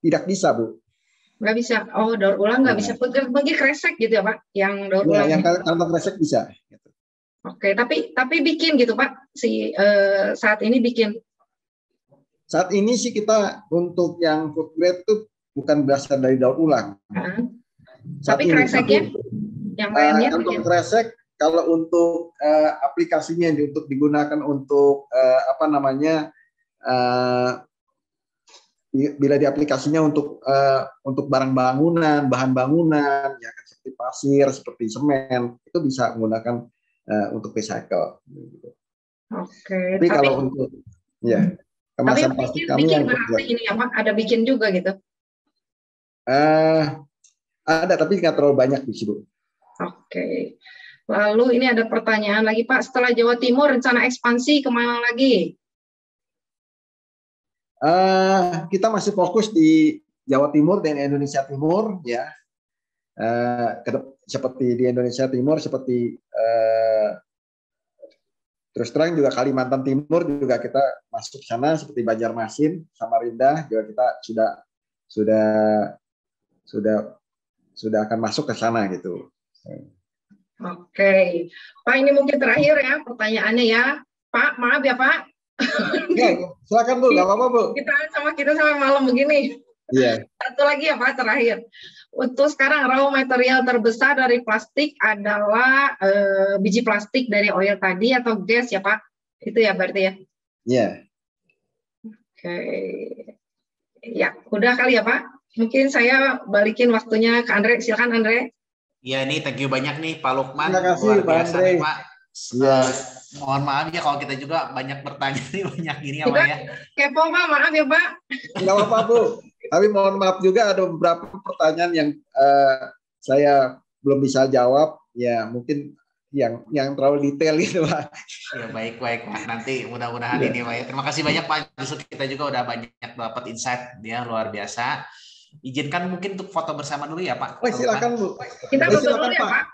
tidak bisa, Bu. Nggak bisa. Oh, daur ulang nggak bisa. Food grade bagi kresek gitu ya Pak? Yang daur ulang. Yang kantong kresek bisa. Oke, tapi bikin gitu Pak. Saat ini bikin. Saat ini sih kita untuk yang food grade itu bukan berasal dari daur ulang. Tapi kreseknya yang lainnya kantong kresek kalau untuk aplikasinya untuk digunakan untuk bila di aplikasinya untuk barang bangunan, bahan bangunan, ya kan, seperti pasir, seperti semen, itu bisa menggunakan untuk recycle. Oke. Tapi kalau untuk kemasan plastik kami yang berarti ini apa? Ada bikin juga gitu? Ada, tapi nggak terlalu banyak di situ. Oke. Lalu ini ada pertanyaan lagi Pak, setelah Jawa Timur rencana ekspansi kemana lagi? Kita masih fokus di Jawa Timur dan Indonesia Timur ya. Seperti di Indonesia Timur, seperti terus terang juga Kalimantan Timur juga kita masuk sana, seperti Banjarmasin, Samarinda juga kita sudah akan masuk ke sana gitu. Oke, Pak, ini mungkin terakhir ya pertanyaannya ya, Pak. Maaf ya Pak. Ya, silakan Bu, nggak apa-apa Bu. Kita sampai malam begini. Iya. Satu lagi ya Pak terakhir. Untuk sekarang raw material terbesar dari plastik adalah biji plastik dari oil tadi atau gas ya Pak? Itu ya berarti ya? Iya. Oke. Ya, udah kali ya Pak. Mungkin saya balikin waktunya ke Andre. Silakan Andre. Ya, ini thank you banyak nih Pak Lukman. Terima kasih Pak Andre. Nih, Pak. Mohon maaf ya kalau kita juga banyak bertanya nih, banyak gini ya Pak ya. Kepo Pak, maaf ya Pak. Nggak apa-apa Bu. Tapi mohon maaf juga ada beberapa pertanyaan yang saya belum bisa jawab. Ya mungkin yang terlalu detail gitu Pak. Ya baik Pak. Nanti mudah-mudahan ini Pak ya. Terima kasih banyak Pak. Justru kita juga udah banyak dapat insight ya, luar biasa. Izinkan mungkin untuk foto bersama dulu ya Pak. Silakan Bu. Kita foto dulu ya Pak.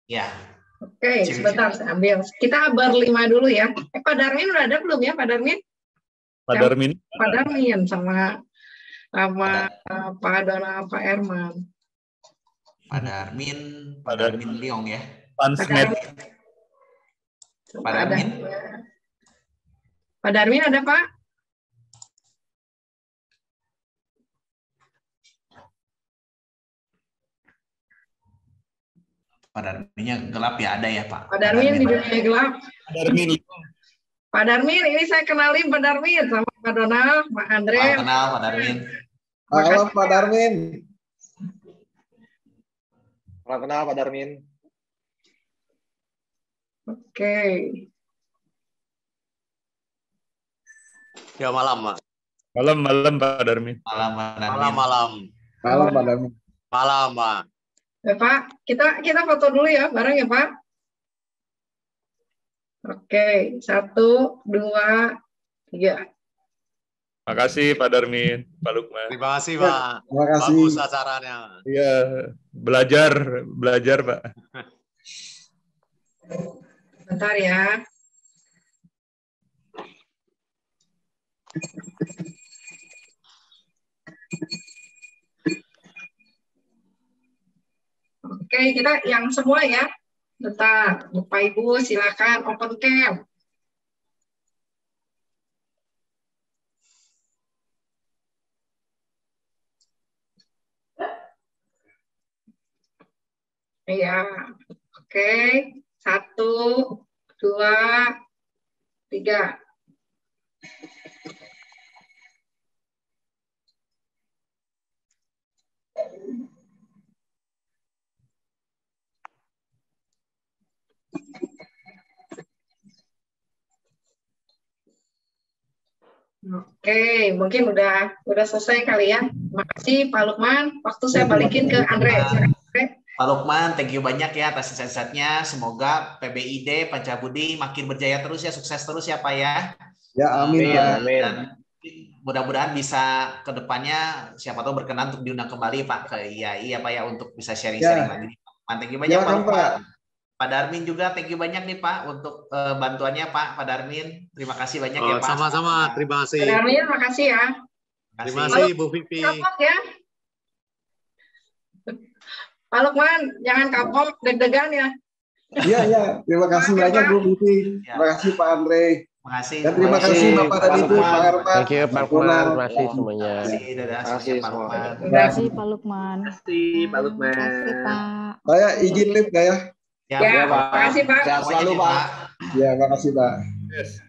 Ya. Oke, sebentar saya ambil. Kita berlima dulu ya. Pak Darmin udah ada belum ya Pak Darmin? Pak Darmin. Pak Darmin sama Pak Dona, Pak Herman. Pak Darmin Liong ya. Pansnet. Pak Darmin. Pak Darmin ada Pak? Pak Darminnya gelap ya, ada ya Pak? Pak Darmin di dunia gelap. Pak Darmin, ini saya kenalin Pak Darmin sama Pak Donald, Pak Andre. Kenal Pak Darmin. Halo Pak Darmin. Salam kenal Pak Darmin. Oke. Ya malam Pak. Malam Pak Darmin. Malam Pak Darmin. Malam. Malam Pak Darmin. Malam Pak. Ya Pak, kita foto dulu ya bareng ya Pak. Oke, 1, 2, 3. Makasih Pak Darmin, Pak Lukman. Terima kasih Pak. Terima kasih. Bagus acaranya. Iya, belajar Pak. Bentar ya. Oke, kita yang semua ya. Bentar, Bapak Ibu silakan open cam. Iya. Oke. 1, 2, 3. Oke, mungkin udah selesai kali ya. Makasih Pak Lukman. Waktu saya balikin ke Andre. Pak Lukman, thank you banyak ya atas insight-nya. Semoga PBID Pancabudi makin berjaya terus ya, sukses terus ya Pak ya. Ya, amin. Amin. Dan mudah-mudahan bisa ke depannya siapa tahu berkenan untuk diundang kembali Pak ke IAI ya Pak ya untuk bisa sharing-sharing lagi. Thank you banyak Pak Lukman. Pak Darmin juga thank you banyak nih Pak untuk bantuannya Pak Darmin. Terima kasih banyak ya Pak. Sama-sama, terima kasih. Pak Darmin, makasih ya. Terima kasih Bu Vivi. Kapok ya. Pak Lukman, jangan kapok, deg-degan ya. Iya. Terima kasih banyak Bu Vivi. Terima kasih Pak Andre. Terima kasih. Dan terima kasih Bapak dan Ibu, Pak Herman. Thank you Pak Lukman. Terima kasih semuanya. Terima kasih Pak Lukman. Terima kasih Pak Lukman. Terima kasih Pak Lukman. Terima kasih Pak. Saya izin live nggak ya? Ya, terima kasih Pak. Sehat selalu Pak. Ya, terima kasih Pak. Yes.